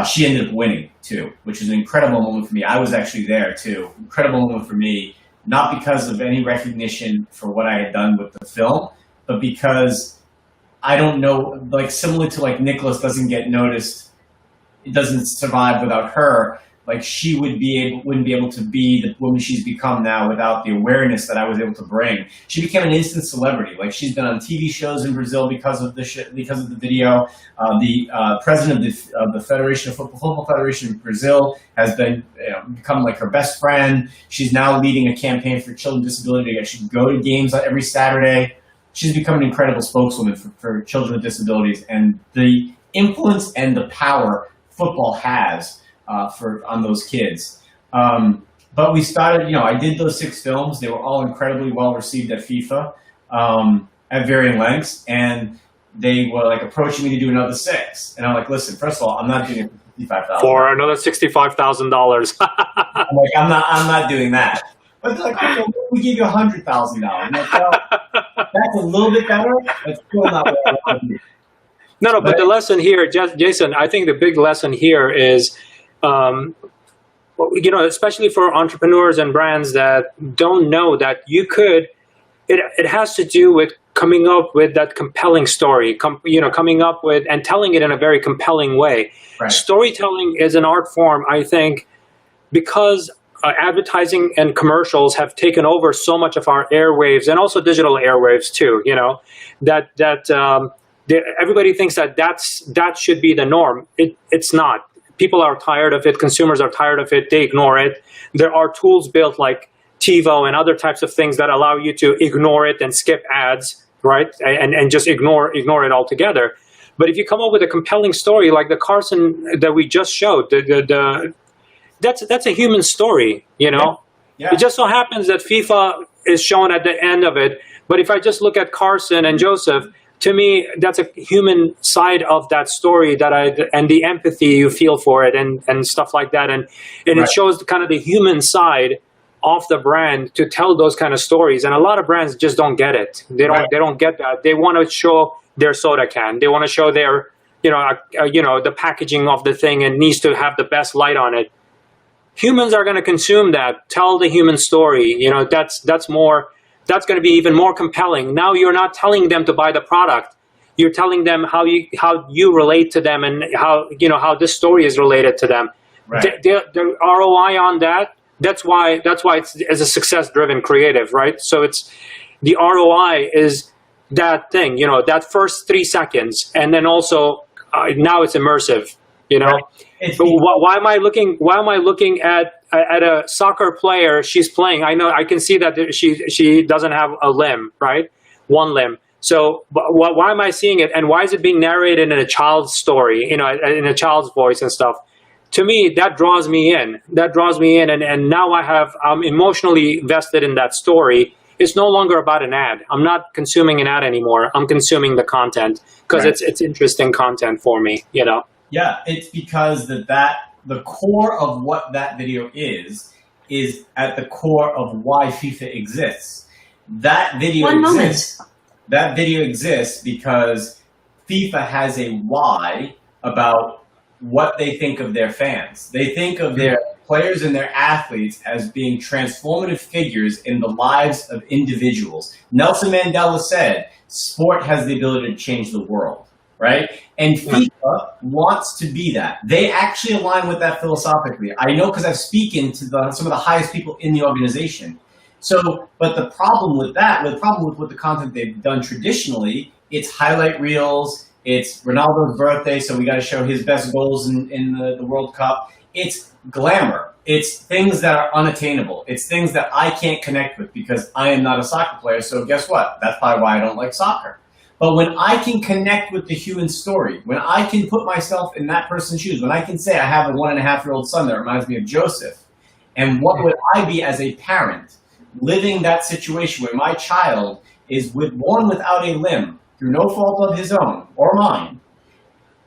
she ended up winning too, which is an incredible moment for me. I was actually there too. Incredible moment for me, not because of any recognition for what I had done with the film, but because I don't know, similar to Nicholas doesn't get noticed, it doesn't survive without her. She wouldn't be able to be the woman she's become now without the awareness that I was able to bring. She became an instant celebrity. She's been on TV shows in Brazil because of the video. The president of the Football Federation of Brazil has become her best friend. She's now leading a campaign for children with disability to actually go to games every Saturday. She's become an incredible spokeswoman for children with disabilities, and the influence and the power football has on those kids. But we started, I did those 6 films. They were all incredibly well received at FIFA at varying lengths. And they were approaching me to do another 6. And I'm listen, first of all, I'm not doing it for $65,000. For another $65,000. I'm not doing that. But they're like, okay, we give you $100,000. That's a little bit better, but still not what I want to do. No, but the lesson here, Jason, I think the big lesson here is, especially for entrepreneurs and brands that don't know that you could, it has to do with coming up with that compelling story, coming up with and telling it in a very compelling way. Right. Storytelling is an art form, I think, because advertising and commercials have taken over so much of our airwaves and also digital airwaves too, everybody thinks that should be the norm. It's not. People are tired of it. Consumers are tired of it. They ignore it. There are tools built like TiVo and other types of things that allow you to ignore it and skip ads, right? And just ignore it altogether. But if you come up with a compelling story like the Carson that we just showed, that's a human story, Yeah. It just so happens that FIFA is shown at the end of it. But if I just look at Carson and Joseph, to me, that's a human side of that story and the empathy you feel for it and stuff like that. And right. It shows kind of the human side of the brand to tell those kind of stories. And a lot of brands just don't get it. They don't get that. They want to show their soda can. They want to show their, the packaging of the thing and needs to have the best light on it. Humans are going to consume that. Tell the human story. That's going to be even more compelling. Now you're not telling them to buy the product. You're telling them how you relate to them and how this story is related to them. Right. The ROI on that. That's why it's a success-driven creative, right? So it's the ROI is that thing, that first 3 seconds, and then also now it's immersive, Right. But why am I looking at a soccer player? She's playing. I can see that she doesn't have a limb, right? One limb. So why am I seeing it? And why is it being narrated in a child's story, in a child's voice and stuff? To me, that draws me in. And now I'm emotionally vested in that story. It's no longer about an ad. I'm not consuming an ad anymore. I'm consuming the content because right. it's interesting content for me, Yeah, it's because the core of what that video is at the core of why FIFA exists. That video exists. That video exists because FIFA has a why about what they think of their fans. They think of their players and their athletes as being transformative figures in the lives of individuals. Nelson Mandela said, sport has the ability to change the world, right? And FIFA wants to be that. They actually align with that philosophically. I know because I've spoken to some of the highest people in the organization. So, but the problem with the content they've done traditionally, it's highlight reels, it's Ronaldo's birthday, so we got to show his best goals in the World Cup. It's glamour. It's things that are unattainable. It's things that I can't connect with because I am not a soccer player. So guess what? That's probably why I don't like soccer. But when I can connect with the human story, when I can put myself in that person's shoes, when I can say I have a 1.5-year-old son that reminds me of Joseph, and what would I be as a parent living that situation where my child is born without a limb through no fault of his own or mine,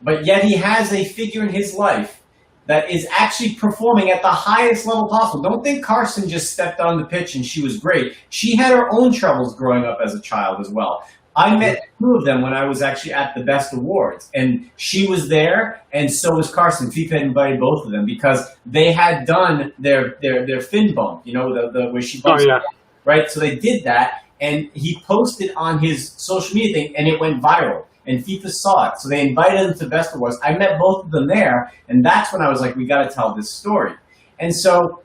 but yet he has a figure in his life that is actually performing at the highest level possible. Don't think Carson just stepped on the pitch and she was great. She had her own troubles growing up as a child as well. I met 2 of them when I was actually at the Best Awards, and she was there, and so was Carson. FIFA had invited both of them because they had done their fin bump, the where she bumps, right? So they did that, and he posted on his social media thing, and it went viral, and FIFA saw it. So they invited them to Best Awards. I met both of them there, and that's when I was like, we got to tell this story. And so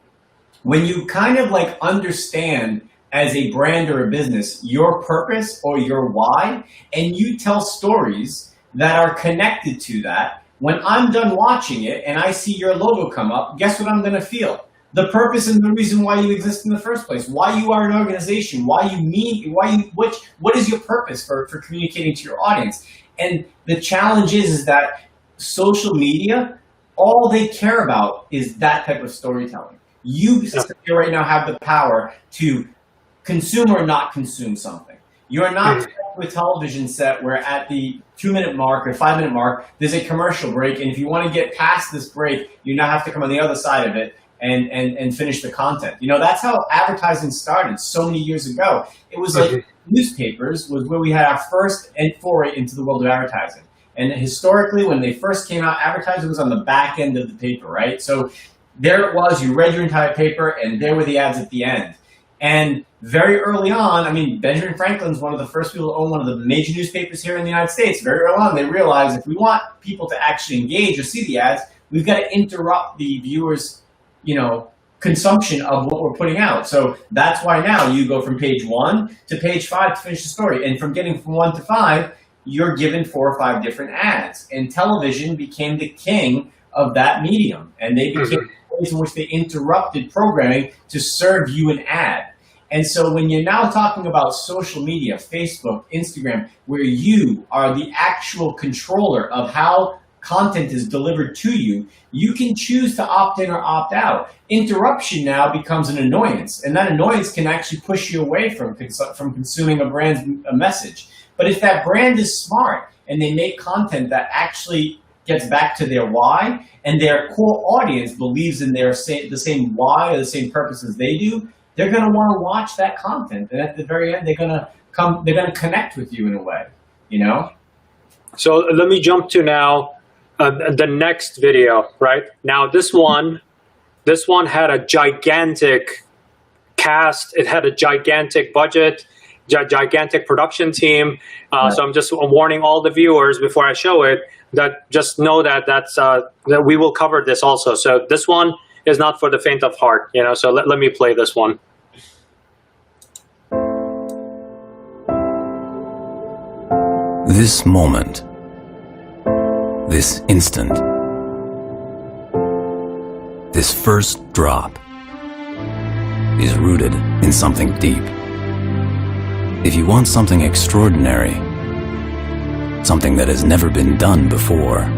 when you kind of like understand as a brand or a business, your purpose or your why, and you tell stories that are connected to that, when I'm done watching it and I see your logo come up, guess what I'm going to feel? The purpose and the reason why you exist in the first place, why you are an organization, what is your purpose for communicating to your audience? And the challenge is that social media, all they care about is that type of storytelling. You right now have the power to consume or not consume something. You're not to a television set where at the 2-minute mark or 5-minute mark, there's a commercial break. And if you want to get past this break, you now have to come on the other side of it and finish the content. You know, that's how advertising started so many years ago. It was like newspapers was where we had our first foray into the world of advertising. And historically, when they first came out, advertising was on the back end of the paper, right? So there it was, you read your entire paper, and there were the ads at the end. And very early on, I mean, Benjamin Franklin's one of the first people to own one of the major newspapers here in the United States. Very early on, they realized if we want people to actually engage or see the ads, we've got to interrupt the viewers' consumption of what we're putting out. So that's why now you go from page 1 to page 5 to finish the story. And from getting from 1 to 5, you're given 4 or 5 different ads. And television became the king of that medium. And they became ways in which they interrupted programming to serve you an ad. And so when you're now talking about social media, Facebook, Instagram, where you are the actual controller of how content is delivered to you, you can choose to opt in or opt out. Interruption now becomes an annoyance, and that annoyance can actually push you away from consuming a brand's message. But if that brand is smart and they make content that actually gets back to their why, and their core audience believes in the same why or the same purpose as they do, they're going to want to watch that content, and at the very end, they're going to connect with you in a way, you know. So let me jump to now. The next video, right? Now this one had a gigantic cast. It had a gigantic budget, gigantic production team. So I'm just warning all the viewers before I show it that just know that that we will cover this also. So this one is not for the faint of heart, you know. So let me play this one. This moment. This instant, this first drop, is rooted in something deep. If you want something extraordinary, something that has never been done before,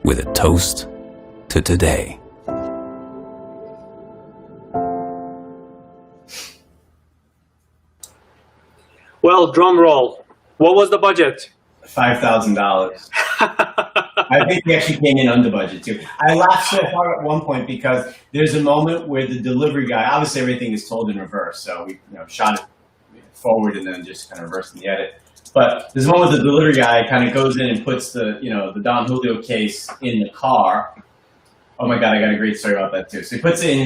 with a toast to today. Well, drum roll. What was the budget? $5,000. I think we actually came in under budget too. I laughed so hard at one point because there's a moment where the delivery guy, obviously everything is told in reverse, so we shot it forward and then just kind of reversed in the edit. But there's a moment where the delivery guy kind of goes in and puts the the Don Julio case in the car. Oh my God, I got a great story about that too. So he puts it in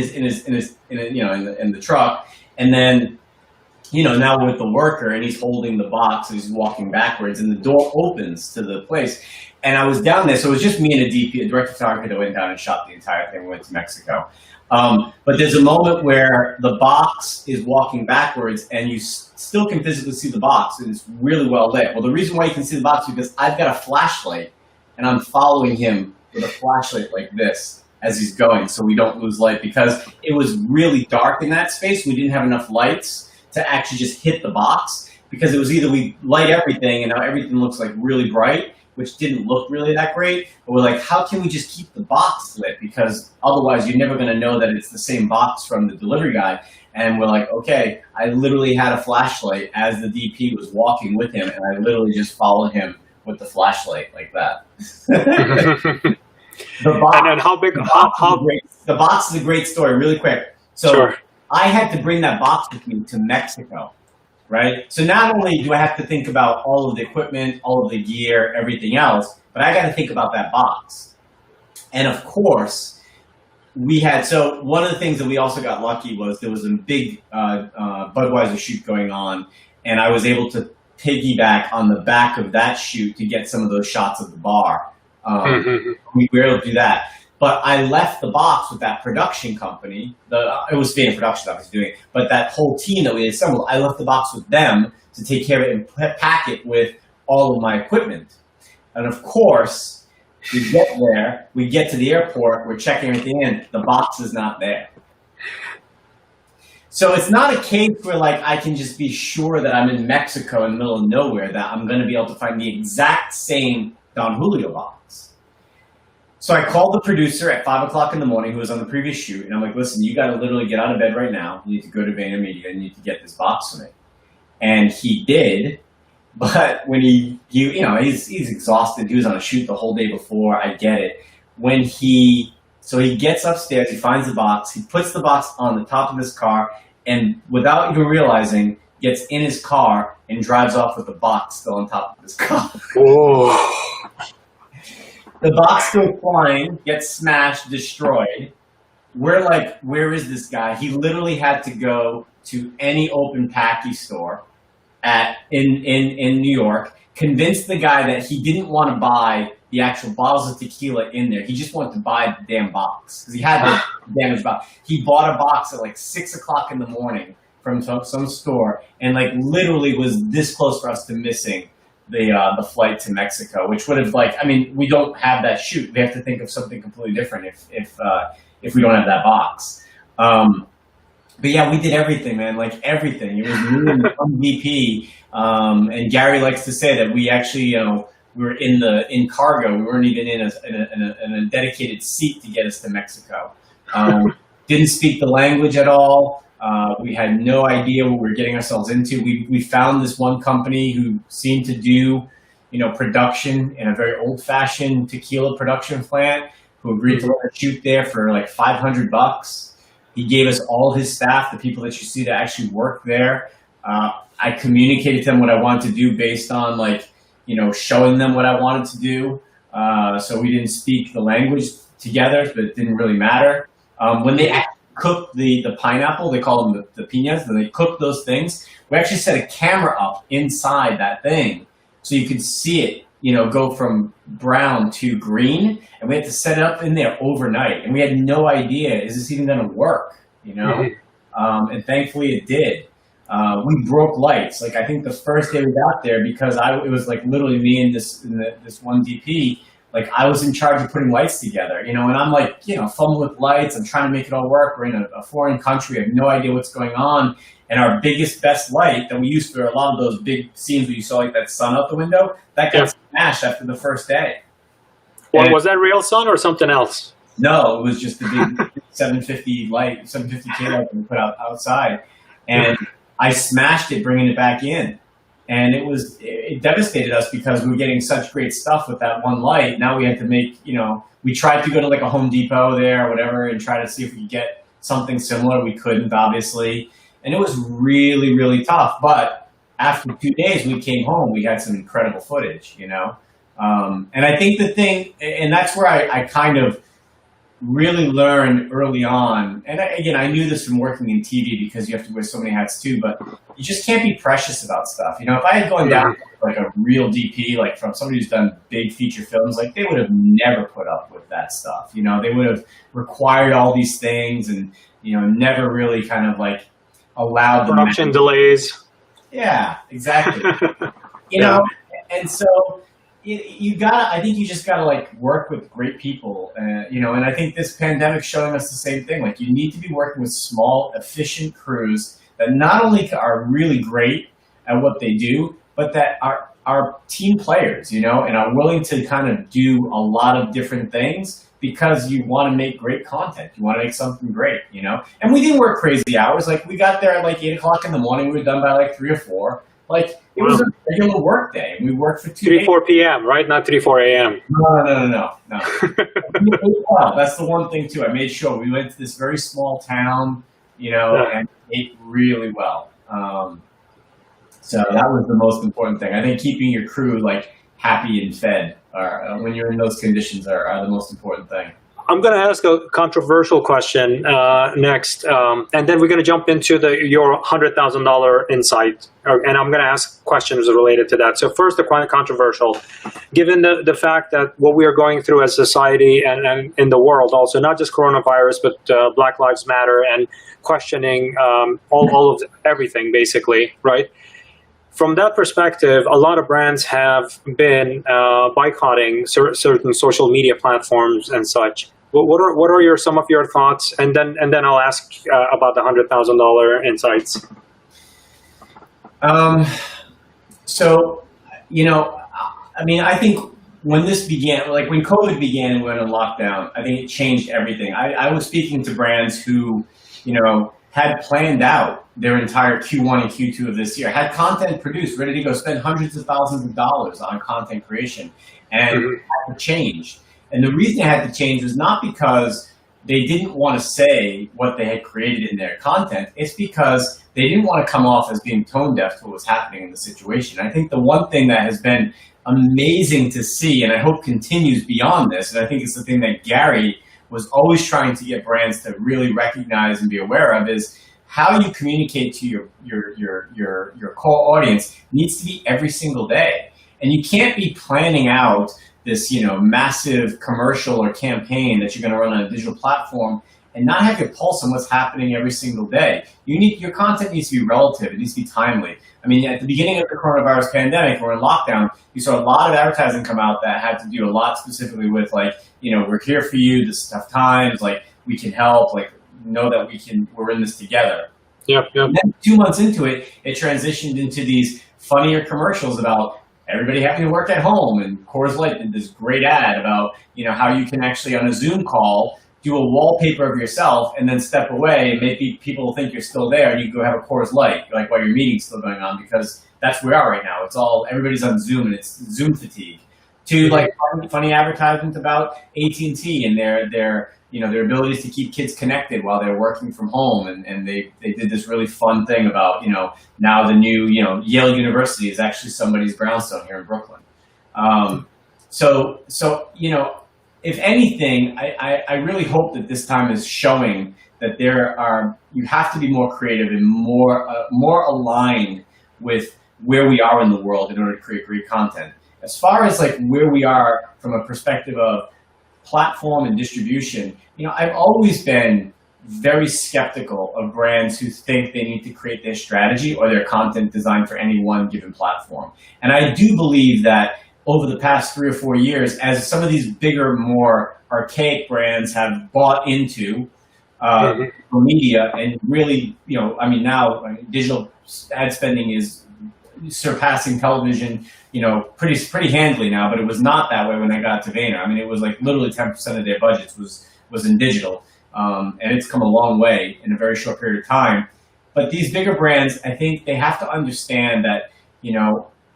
the truck, and then now with the worker, and he's holding the box, and he's walking backwards, and the door opens to the place. And I was down there, so it was just me and a DP, a director of photography, that went down and shot the entire thing. We went to Mexico. But there's a moment where the box is walking backwards, and you still can physically see the box, and it's really well lit. Well, the reason why you can see the box is because I've got a flashlight, and I'm following him with a flashlight like this as he's going, so we don't lose light, because it was really dark in that space. We didn't have enough lights to actually just hit the box, because it was either we light everything and now everything looks like really bright, which didn't look really that great. But we're like, how can we just keep the box lit? Because otherwise you're never going to know that it's the same box from the delivery guy. And we're like, okay, I literally had a flashlight as the DP was walking with him, and I literally just followed him with the flashlight like that. The box, and then how big? the box is a great story. Really quick. So Sure. I had to bring that box with me to Mexico, right? So not only do I have to think about all of the equipment, all of the gear, everything else, but I got to think about that box. And of course, so one of the things that we also got lucky was there was a big Budweiser shoot going on, and I was able to piggyback on the back of that shoot to get some of those shots of the bar. We were able to do that. But I left the box with that production company. It was Fan Productions that was doing it. But that whole team that we assembled, I left the box with them to take care of it and pack it with all of my equipment. And of course, we get there, we get to the airport, we're checking everything in, the box is not there. So it's not a case where like I can just be sure that I'm in Mexico in the middle of nowhere, that I'm going to be able to find the exact same Don Julio box. So I called the producer at 5 o'clock in the morning who was on the previous shoot, and I'm like, listen, you got to literally get out of bed right now. You need to go to VaynerMedia and you need to get this box for me. And he did, but when he's exhausted. He was on a shoot the whole day before. I get it. So he gets upstairs, he finds the box, he puts the box on the top of his car, and without even realizing, gets in his car and drives off with the box still on top of his car. Oh. The box goes flying, gets smashed, destroyed. We're like, where is this guy? He literally had to go to any open packy store in New York, convince the guy that he didn't want to buy the actual bottles of tequila in there. He just wanted to buy the damn box because he had the damaged box. He bought a box at like 6 o'clock in the morning from some store, and like literally was this close for us to missing the flight to Mexico, which would have we don't have that shoot. We have to think of something completely different if we don't have that box. But yeah, we did everything, man, like everything. It was me and one VP, and Gary likes to say that we actually, we were in cargo. We weren't even in a dedicated seat to get us to Mexico. Didn't speak the language at all. We had no idea what we were getting ourselves into. We found this one company who seemed to do, production in a very old-fashioned tequila production plant, who agreed to let us shoot there for like $500. He gave us all his staff, the people that you see that actually work there. I communicated to them what I wanted to do based on showing them what I wanted to do. So we didn't speak the language together, but it didn't really matter. When they cooked the pineapple, they call them the piñas, and they cooked those things. We actually set a camera up inside that thing so you could see it, go from brown to green, and we had to set it up in there overnight, and we had no idea, is this even going to work, and thankfully it did. We broke lights. I think the first day we got there, because it was literally me and this one DP, I was in charge of putting lights together, and I'm fumbling with lights. I'm trying to make it all work. We're in a foreign country. I have no idea what's going on. And our best light that we used for a lot of those big scenes where you saw that sun out the window, that got smashed after the first day. Well, was that real sun or something else? No, it was just the big 750K light that we put outside. And I smashed it, bringing it back in. And it devastated us because we were getting such great stuff with that one light. Now we had to make, we tried to go to a Home Depot there or whatever and try to see if we could get something similar. We couldn't, obviously. And it was really, really tough. But after 2 days, we came home. We had some incredible footage, And I think the thing, and that's where I kind of really learned early on, and I knew this from working in TV because you have to wear so many hats too, but you just can't be precious about stuff. If I had gone down a real DP, from somebody who's done big feature films, they would have never put up with that stuff. They would have required all these things and, never really kind of allowed the production delays. Yeah, exactly. And so I think you just gotta work with great people, and I think this pandemic's showing us the same thing. You need to be working with small, efficient crews that not only are really great at what they do, but that are team players, and are willing to kind of do a lot of different things because you want to make great content. You want to make something great, And we didn't work crazy hours. Like, we got there at like 8 o'clock in the morning. We were done by like 3 or 4. Like, it was a regular work day. We worked for 2 days. 4 p.m., right? Not 4 a.m. No. Well, that's the one thing, too. I made sure we went to this very small town, and ate really well. So that was the most important thing. I think keeping your crew, like, happy and fed when you're in those conditions are the most important thing. I'm going to ask a controversial question next, and then we're going to jump into your $100,000 insight, and I'm going to ask questions related to that. So first, the controversial. Given the fact that what we are going through as society and in the world also, not just coronavirus, but Black Lives Matter and questioning all of everything, basically, right? From that perspective, a lot of brands have been boycotting certain social media platforms and such. What are some of your thoughts? And then I'll ask about the $100,000 insights. I think when this began, like when COVID began and we went on lockdown, I think it changed everything. I was speaking to brands who, had planned out their entire Q1 and Q2 of this year, had content produced, ready to go, spend hundreds of thousands of dollars on content creation, and had to change. And the reason they had to change was not because they didn't want to say what they had created in their content. It's because they didn't want to come off as being tone deaf to what was happening in the situation. I think the one thing that has been amazing to see, and I hope continues beyond this, and I think it's the thing that Gary was always trying to get brands to really recognize and be aware of, is how you communicate to your core audience needs to be every single day. And you can't be planning out this, massive commercial or campaign that you're going to run on a digital platform and not have your pulse on what's happening every single day. Your content needs to be relative. It needs to be timely. I mean, at the beginning of the coronavirus pandemic, or in lockdown, you saw a lot of advertising come out that had to do a lot specifically with, like, we're here for you, this is tough times, like, we can help, like, know that we're in this together. Yep. And then 2 months into it, it transitioned into these funnier commercials about everybody having to work at home, and Coors Light did this great ad about, how you can actually on a Zoom call do a wallpaper of yourself and then step away and maybe people think you're still there and you go have a Coors Light, like, while your meeting's still going on, because that's where we are right now. Everybody's on Zoom and it's Zoom fatigue. To like funny advertisements about AT&T and their abilities to keep kids connected while they're working from home, and they did this really fun thing about, now the new, Yale University is actually somebody's brownstone here in Brooklyn. So if anything, I really hope that this time is showing that you have to be more creative and more aligned with where we are in the world in order to create great content. As far as like where we are from a perspective of platform and distribution, I've always been very skeptical of brands who think they need to create their strategy or their content designed for any one given platform. And I do believe that over the past 3 or 4 years, as some of these bigger, more archaic brands have bought into media and really, now digital ad spending is surpassing television, pretty handily now, but it was not that way when I got to Vayner. I mean, it was like literally 10% of their budgets was in digital. And it's come a long way in a very short period of time. But these bigger brands, I think they have to understand that,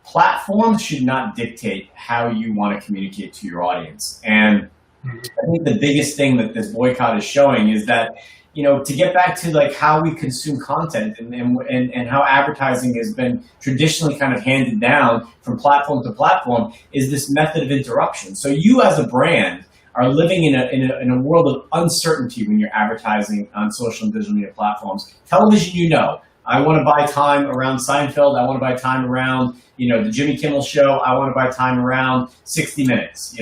platforms should not dictate how you want to communicate to your audience. And I think the biggest thing that this boycott is showing is that, to get back to like how we consume content and how advertising has been traditionally kind of handed down from platform to platform, is this method of interruption. So you as a brand are living in a world of uncertainty when you're advertising on social and digital media platforms. Television, I want to buy time around Seinfeld. I want to buy time around, the Jimmy Kimmel Show. I want to buy time around 60 Minutes.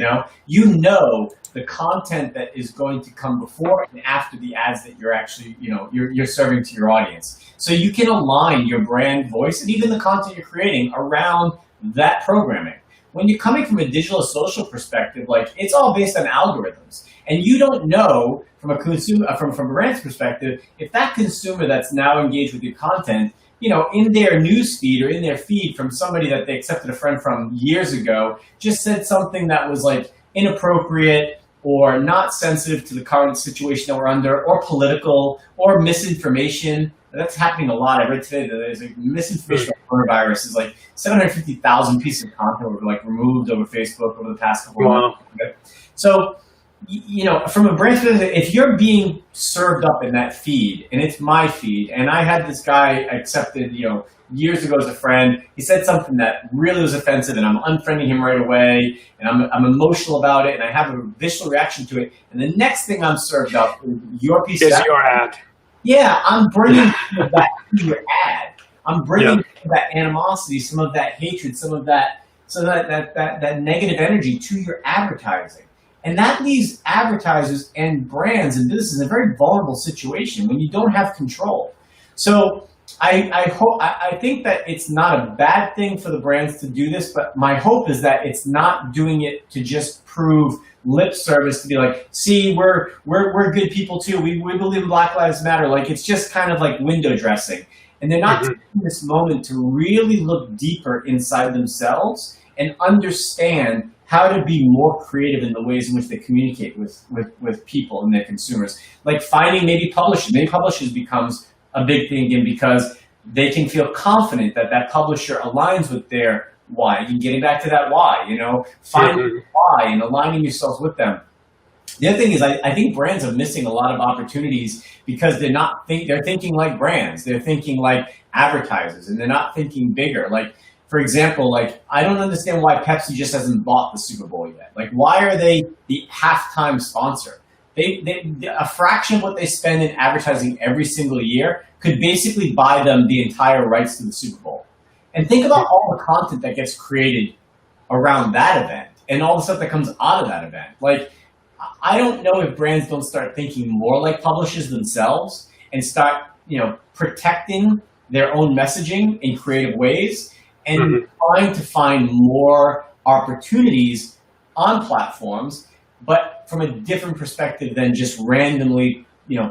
The content that is going to come before and after the ads that you're actually, you're serving to your audience. So you can align your brand voice and even the content you're creating around that programming. When you're coming from a digital social perspective, like, it's all based on algorithms, and you don't know from a consumer, from a brand's perspective, if that consumer that's now engaged with your content in their news feed or in their feed from somebody that they accepted a friend from years ago, just said something that was like inappropriate or not sensitive to the current situation that we're under, or political, or misinformation. That's happening a lot. I read today that there's like misinformation on coronavirus is like 750,000 pieces of content were like removed over Facebook over the past couple of months. Okay? So, from a brand perspective, if you're being served up in that feed, and it's my feed, and I had this guy accepted, years ago as a friend, he said something that really was offensive, and I'm unfriending him right away, and I'm emotional about it, and I have a visceral reaction to it, and the next thing I'm served up is your piece of your ad. Yeah, I'm bringing some of that to your ad. I'm bringing some of that animosity, some of that hatred, some of that negative energy to your advertising. And that leaves advertisers and brands and businesses in a very vulnerable situation when you don't have control. So I think that it's not a bad thing for the brands to do this, but my hope is that it's not doing it to just prove lip service, to be like, see, we're good people too. We believe in Black Lives Matter. Like, it's just kind of like window dressing. And they're not taking this moment to really look deeper inside themselves and understand how to be more creative in the ways in which they communicate with people and their consumers. Like finding maybe publishers. Maybe publishers becomes a big thing again because they can feel confident that that publisher aligns with their why. You getting back to that why, finding why and aligning yourselves with them. The other thing is I think brands are missing a lot of opportunities because they're thinking like brands. They're thinking like advertisers, and they're not thinking bigger. Like, for example, like, I don't understand why Pepsi just hasn't bought the Super Bowl yet. Like, why are they the halftime sponsor? A fraction of what they spend in advertising every single year could basically buy them the entire rights to the Super Bowl. And think about all the content that gets created around that event and all the stuff that comes out of that event. Like, I don't know if brands don't start thinking more like publishers themselves and start, protecting their own messaging in creative ways and trying to find more opportunities on platforms, but from a different perspective than just randomly,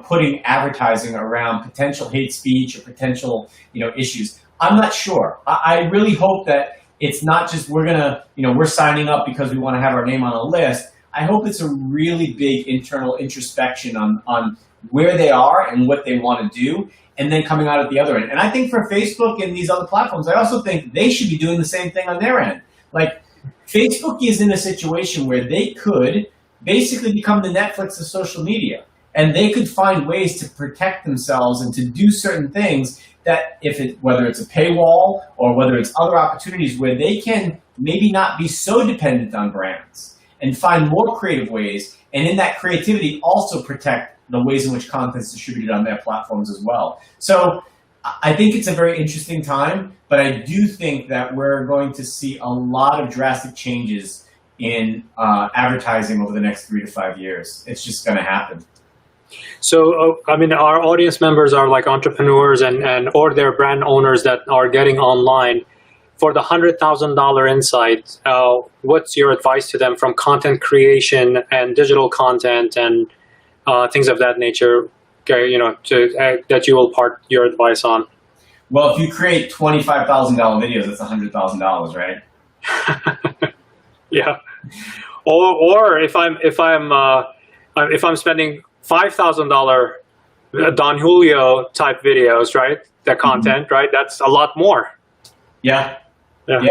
putting advertising around potential hate speech or potential, issues. I'm not sure. I really hope that it's not just we're signing up because we want to have our name on a list. I hope it's a really big internal introspection on where they are and what they want to do, and then coming out at the other end. And I think for Facebook and these other platforms, I also think they should be doing the same thing on their end. Like, Facebook is in a situation where they could basically become the Netflix of social media, and they could find ways to protect themselves and to do certain things that whether it's a paywall or whether it's other opportunities where they can maybe not be so dependent on brands and find more creative ways, and in that creativity also protect the ways in which content is distributed on their platforms as well. So I think it's a very interesting time, but I do think that we're going to see a lot of drastic changes in advertising over the next 3 to 5 years. It's just going to happen. So, our audience members are like entrepreneurs or they're brand owners that are getting online. For the $100,000 insight, what's your advice to them from content creation and digital content and things of that nature, that you will part your advice on? Well, if you create $25,000 videos, that's $100,000, right? Yeah. Or if I'm spending $5,000 Don Julio type videos, right? The content, right? That's a lot more. Yeah. Yeah,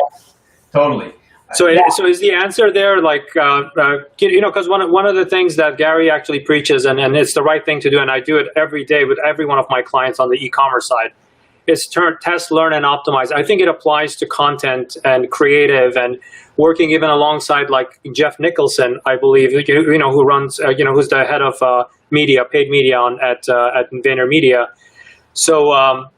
totally. So is the answer there, like, because one of the things that Gary actually preaches, and it's the right thing to do, and I do it every day with every one of my clients on the e-commerce side, is test, learn, and optimize. I think it applies to content and creative and working even alongside like Jeff Nicholson, I believe, who runs, who's the head of media, paid media at VaynerMedia. So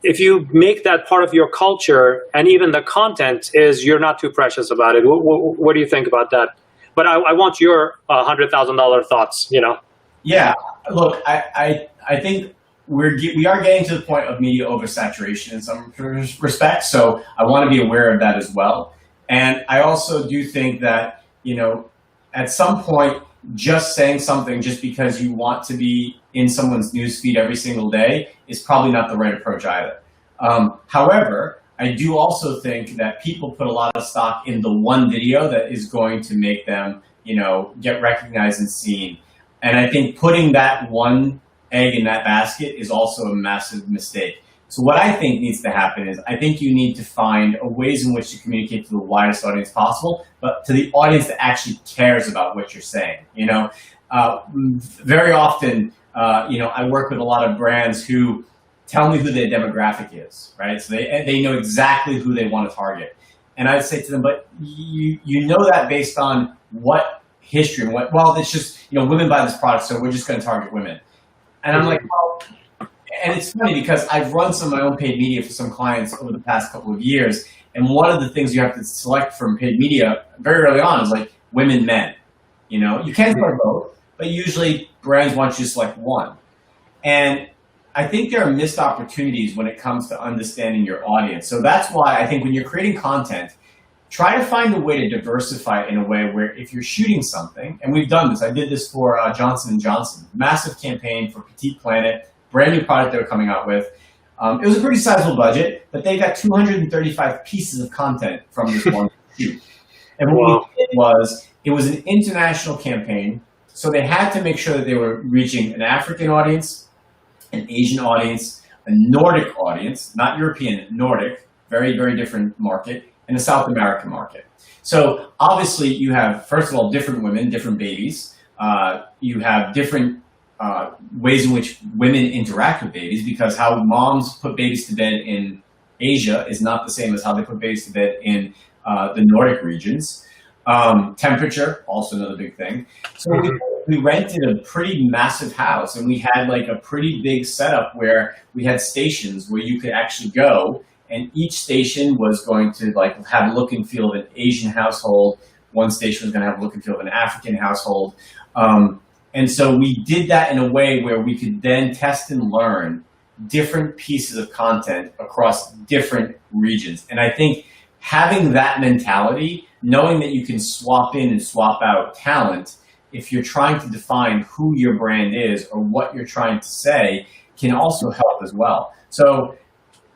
if you make that part of your culture, and even the content is, you're not too precious about it. What do you think about that? But I want your $100,000 thoughts. Yeah. Look, I think we are getting to the point of media oversaturation in some respects. So I want to be aware of that as well. And I also do think that at some point, just saying something just because you want to be in someone's newsfeed every single day is probably not the right approach either. However, I do also think that people put a lot of stock in the one video that is going to make them, get recognized and seen. And I think putting that one egg in that basket is also a massive mistake. So what I think needs to happen is I think you need to find ways in which to communicate to the widest audience possible, but to the audience that actually cares about what you're saying. Very often, I work with a lot of brands who tell me who their demographic is, right? So they know exactly who they want to target. And I'd say to them, but you know that based on what history and it's just, women buy this product, so we're just going to target women. And I'm like, well, and it's funny because I've run some of my own paid media for some clients over the past couple of years. And one of the things you have to select from paid media very early on is like women, men. You can select both, but usually brands want you to select one. And I think there are missed opportunities when it comes to understanding your audience. So that's why I think when you're creating content, try to find a way to diversify it in a way where if you're shooting something, and we've done this, I did this for Johnson & Johnson, massive campaign for Petite Planet, brand new product they were coming out with. It was a pretty sizable budget, but they got 235 pieces of content from this one shoot. And what we did it was an international campaign, so they had to make sure that they were reaching an African audience, an Asian audience, a Nordic audience, not European, Nordic, very, very different market, and a South American market. So obviously you have, first of all, different women, different babies. You have different ways in which women interact with babies, because how moms put babies to bed in Asia is not the same as how they put babies to bed in the Nordic regions. Temperature, also another big thing. So we rented a pretty massive house, and we had like a pretty big setup where we had stations where you could actually go, and each station was going to like have a look and feel of an Asian household. One station was going to have a look and feel of an African household. And so we did that in a way where we could then test and learn different pieces of content across different regions. And I think having that mentality, knowing that you can swap in and swap out talent, if you're trying to define who your brand is or what you're trying to say, can also help as well. So,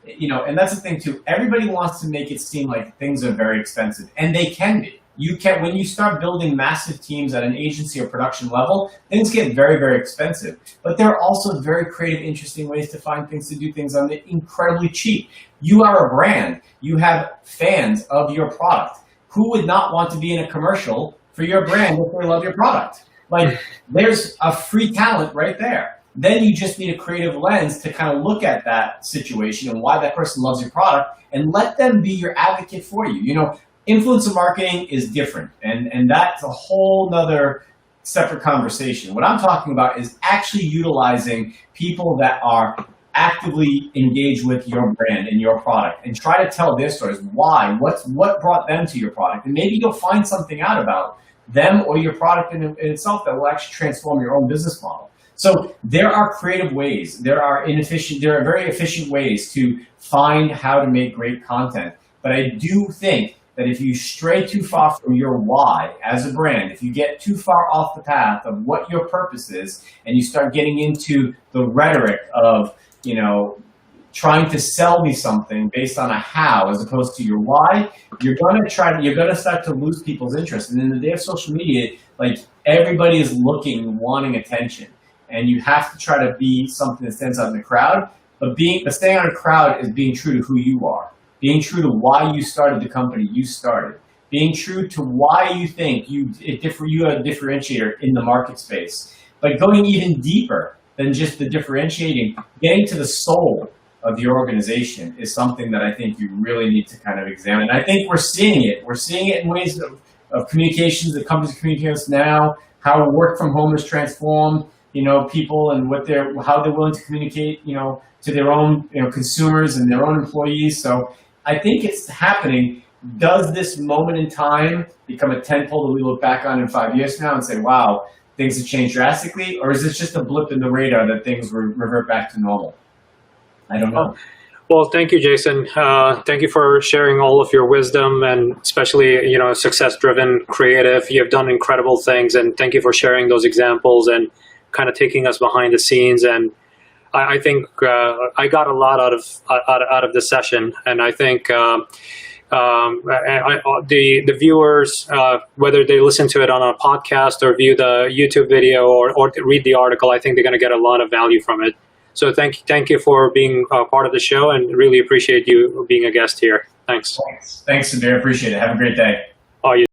and that's the thing too, everybody wants to make it seem like things are very expensive, and they can be. When you start building massive teams at an agency or production level, things get very, very expensive. But there are also very creative, interesting ways to find things to do things on it incredibly cheap. You are a brand. You have fans of your product. Who would not want to be in a commercial for your brand if they love your product? Like, there's a free talent right there. Then you just need a creative lens to kind of look at that situation and why that person loves your product, and let them be your advocate for you. Influencer marketing is different, and that's a whole nother separate conversation. What I'm talking about is actually utilizing people that are actively engaged with your brand and your product, and try to tell their stories. Why? What brought them to your product? And maybe you'll find something out about them or your product in itself that will actually transform your own business model. So there are creative ways. There are very efficient ways to find how to make great content. But I do think that if you stray too far from your why as a brand, if you get too far off the path of what your purpose is, and you start getting into the rhetoric of, trying to sell me something based on a how as opposed to your why, you're gonna start to lose people's interest. And in the day of social media, like, everybody is wanting attention, and you have to try to be something that stands out in the crowd. But staying out of the crowd is being true to who you are. Being true to why you started the company you started. Being true to why you think you are a differentiator in the market space. But going even deeper than just the differentiating, getting to the soul of your organization is something that I think you really need to kind of examine. And I think we're seeing it. We're seeing it in ways of communications that companies communicate with us now, how work from home has transformed, people and how they're willing to communicate, to their own, consumers and their own employees. So I think it's happening. Does this moment in time become a tentpole that we look back on in 5 years from now and say, wow, things have changed drastically? Or is this just a blip in the radar that things revert back to normal? I don't know. Well, thank you, Jason. Thank you for sharing all of your wisdom, and especially, success-driven creative. You have done incredible things, and thank you for sharing those examples and kind of taking us behind the scenes. And I think I got a lot out of this session, and I think the viewers, whether they listen to it on a podcast or view the YouTube video or read the article, I think they're going to get a lot of value from it. So thank you for being part of the show, and really appreciate you being a guest here. Thanks. Thanks, Sabir. Appreciate it. Have a great day. Oh, you